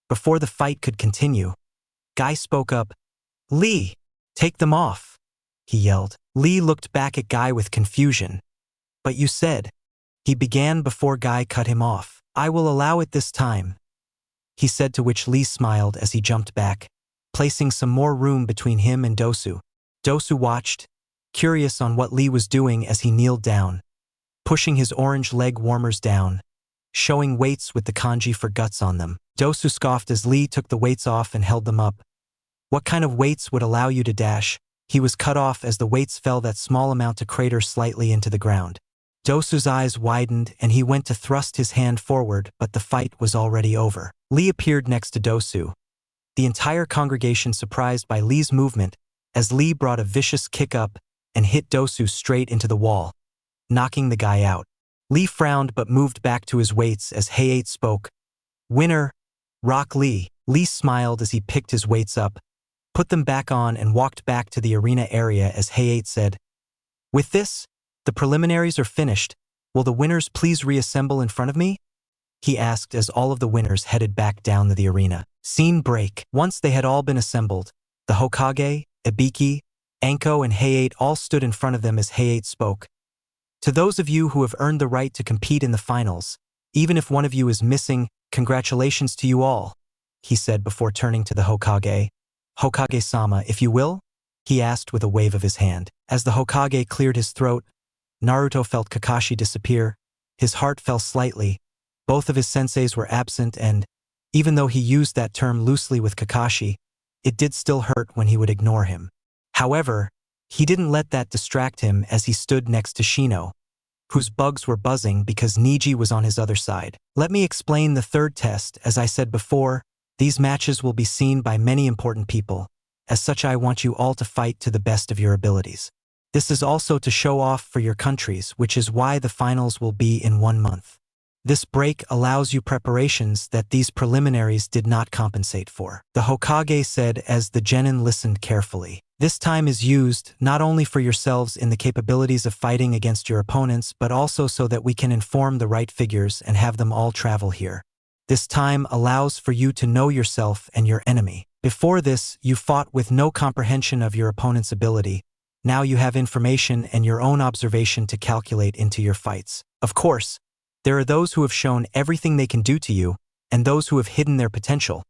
before the fight could continue, Guy spoke up. Lee, take them off, he yelled. Lee looked back at Guy with confusion. But you said, he began before Guy cut him off. I will allow it this time, he said, to which Lee smiled as he jumped back, placing some more room between him and Dosu. Dosu watched, curious on what Lee was doing as he kneeled down, pushing his orange leg warmers down, showing weights with the kanji for guts on them. Dosu scoffed as Lee took the weights off and held them up. What kind of weights would allow you to dash? He was cut off as the weights fell that small amount to crater slightly into the ground. Dosu's eyes widened and he went to thrust his hand forward, but the fight was already over. Lee appeared next to Dosu, the entire congregation surprised by Lee's movement as Lee brought a vicious kick up and hit Dosu straight into the wall, knocking the guy out. Lee frowned but moved back to his weights as Height spoke. Winner, Rock Lee. Lee smiled as he picked his weights up, put them back on and walked back to the arena area as Height said, with this, the preliminaries are finished. Will the winners please reassemble in front of me? He asked as all of the winners headed back down to the arena. Scene break. Once they had all been assembled, the Hokage, Ibiki, Anko and Height all stood in front of them as Height spoke. To those of you who have earned the right to compete in the finals, even if one of you is missing, congratulations to you all, he said before turning to the Hokage. Hokage-sama, if you will? He asked with a wave of his hand. As the Hokage cleared his throat, Naruto felt Kakashi disappear. His heart fell slightly. Both of his senseis were absent and, even though he used that term loosely with Kakashi, it did still hurt when he would ignore him. However, he didn't let that distract him as he stood next to Shino, whose bugs were buzzing because Neji was on his other side. Let me explain the third test. As I said before, these matches will be seen by many important people. As such, I want you all to fight to the best of your abilities. This is also to show off for your countries, which is why the finals will be in 1 month. This break allows you preparations that these preliminaries did not compensate for. The Hokage said as the genin listened carefully. This time is used not only for yourselves in the capabilities of fighting against your opponents, but also so that we can inform the right figures and have them all travel here. This time allows for you to know yourself and your enemy. Before this, you fought with no comprehension of your opponent's ability. Now you have information and your own observation to calculate into your fights. Of course, there are those who have shown everything they can do to you, and those who have hidden their potential.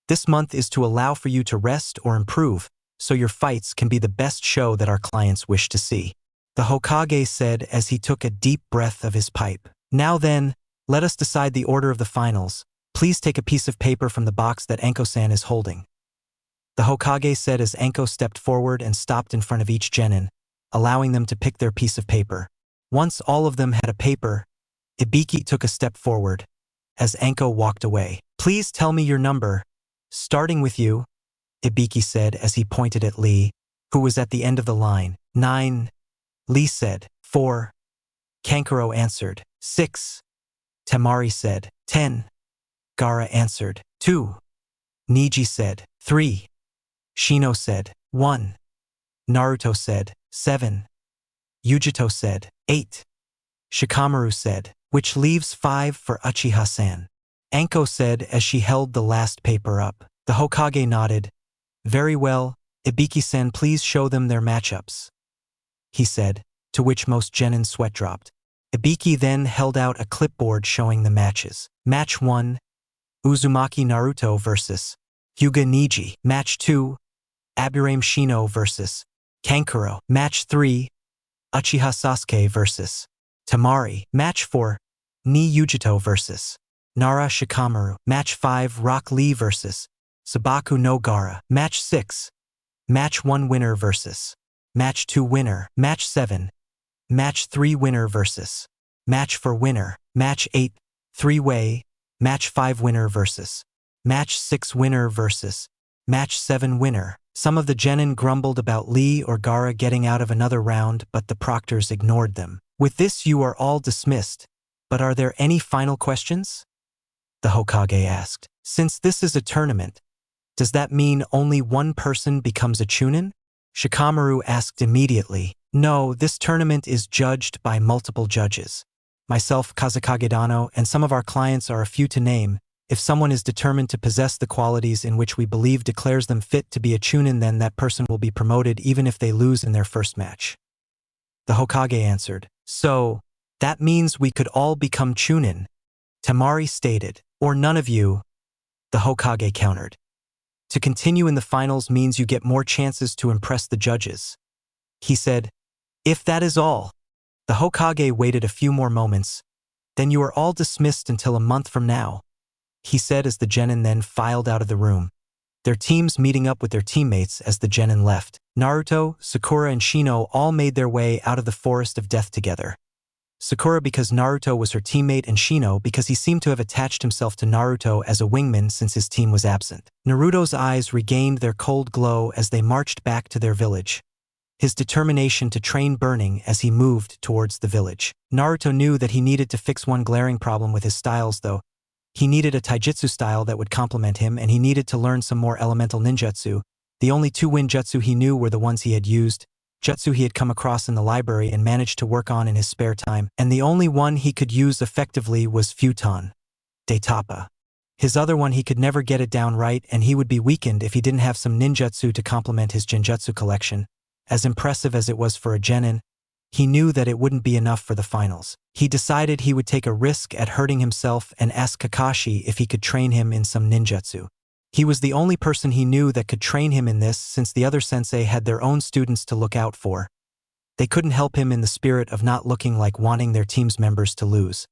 This month is to allow for you to rest or improve, so your fights can be the best show that our clients wish to see. The Hokage said as he took a deep breath of his pipe. Now then, let us decide the order of the finals. Please take a piece of paper from the box that Anko-san is holding. The Hokage said as Anko stepped forward and stopped in front of each genin, allowing them to pick their piece of paper. Once all of them had a paper, Ibiki took a step forward. As Anko walked away. Please tell me your number. Starting with you, Ibiki said as he pointed at Lee, who was at the end of the line. 9. Lee said, 4. Kankuro answered, 6. Temari said, 10. Gaara answered, 2. Neji said, 3. Shino said, 1. Naruto said, 7. Yugito said, 8. Shikamaru said, which leaves 5 for Uchiha-san. Anko said as she held the last paper up. The Hokage nodded. Very well, Ibiki-san, please show them their matchups, he said, to which most genin sweat dropped. Ibiki then held out a clipboard showing the matches. Match 1, Uzumaki Naruto versus Hyuga Neji. Match 2, Aburame Shino versus Kankuro. Match 3, Uchiha Sasuke versus Temari. Match 4, Ni Yugito versus Nara Shikamaru. Match 5, Rock Lee versus Sabaku no Gaara. Match 6, Match 1 winner versus Match 2 winner. Match 7, Match 3 winner versus Match 4 winner. Match 8, 3-way. Match 5 winner versus Match 6 winner versus Match 7 winner. Some of the genin grumbled about Lee or Gaara getting out of another round, but the proctors ignored them. With this you are all dismissed, but are there any final questions? The Hokage asked. Since this is a tournament, does that mean only one person becomes a chunin? Shikamaru asked immediately. No, this tournament is judged by multiple judges. Myself, Kazekage Dano, and some of our clients are a few to name. If someone is determined to possess the qualities in which we believe declares them fit to be a chunin, then that person will be promoted even if they lose in their first match. The Hokage answered. So, that means we could all become chunin, Temari stated. Or none of you, the Hokage countered. To continue in the finals means you get more chances to impress the judges. He said, if that is all. The Hokage waited a few more moments. Then you are all dismissed until a month from now, he said as the genin then filed out of the room, their teams meeting up with their teammates as the genin left. Naruto, Sakura, and Shino all made their way out of the forest of death together. Sakura because Naruto was her teammate, and Shino because he seemed to have attached himself to Naruto as a wingman since his team was absent. Naruto's eyes regained their cold glow as they marched back to their village, his determination to train burning as he moved towards the village. Naruto knew that he needed to fix one glaring problem with his styles though. He needed a taijutsu style that would complement him, and he needed to learn some more elemental ninjutsu. The only 2 ninjutsu he knew were the ones he had used, jutsu he had come across in the library and managed to work on in his spare time, and the only one he could use effectively was Futon de Tapa. His other one he could never get it down right, and he would be weakened if he didn't have some ninjutsu to complement his Genjutsu collection. As impressive as it was for a genin, he knew that it wouldn't be enough for the finals. He decided he would take a risk at hurting himself and ask Kakashi if he could train him in some ninjutsu. He was the only person he knew that could train him in this, since the other sensei had their own students to look out for. They couldn't help him in the spirit of not looking like wanting their team's members to lose.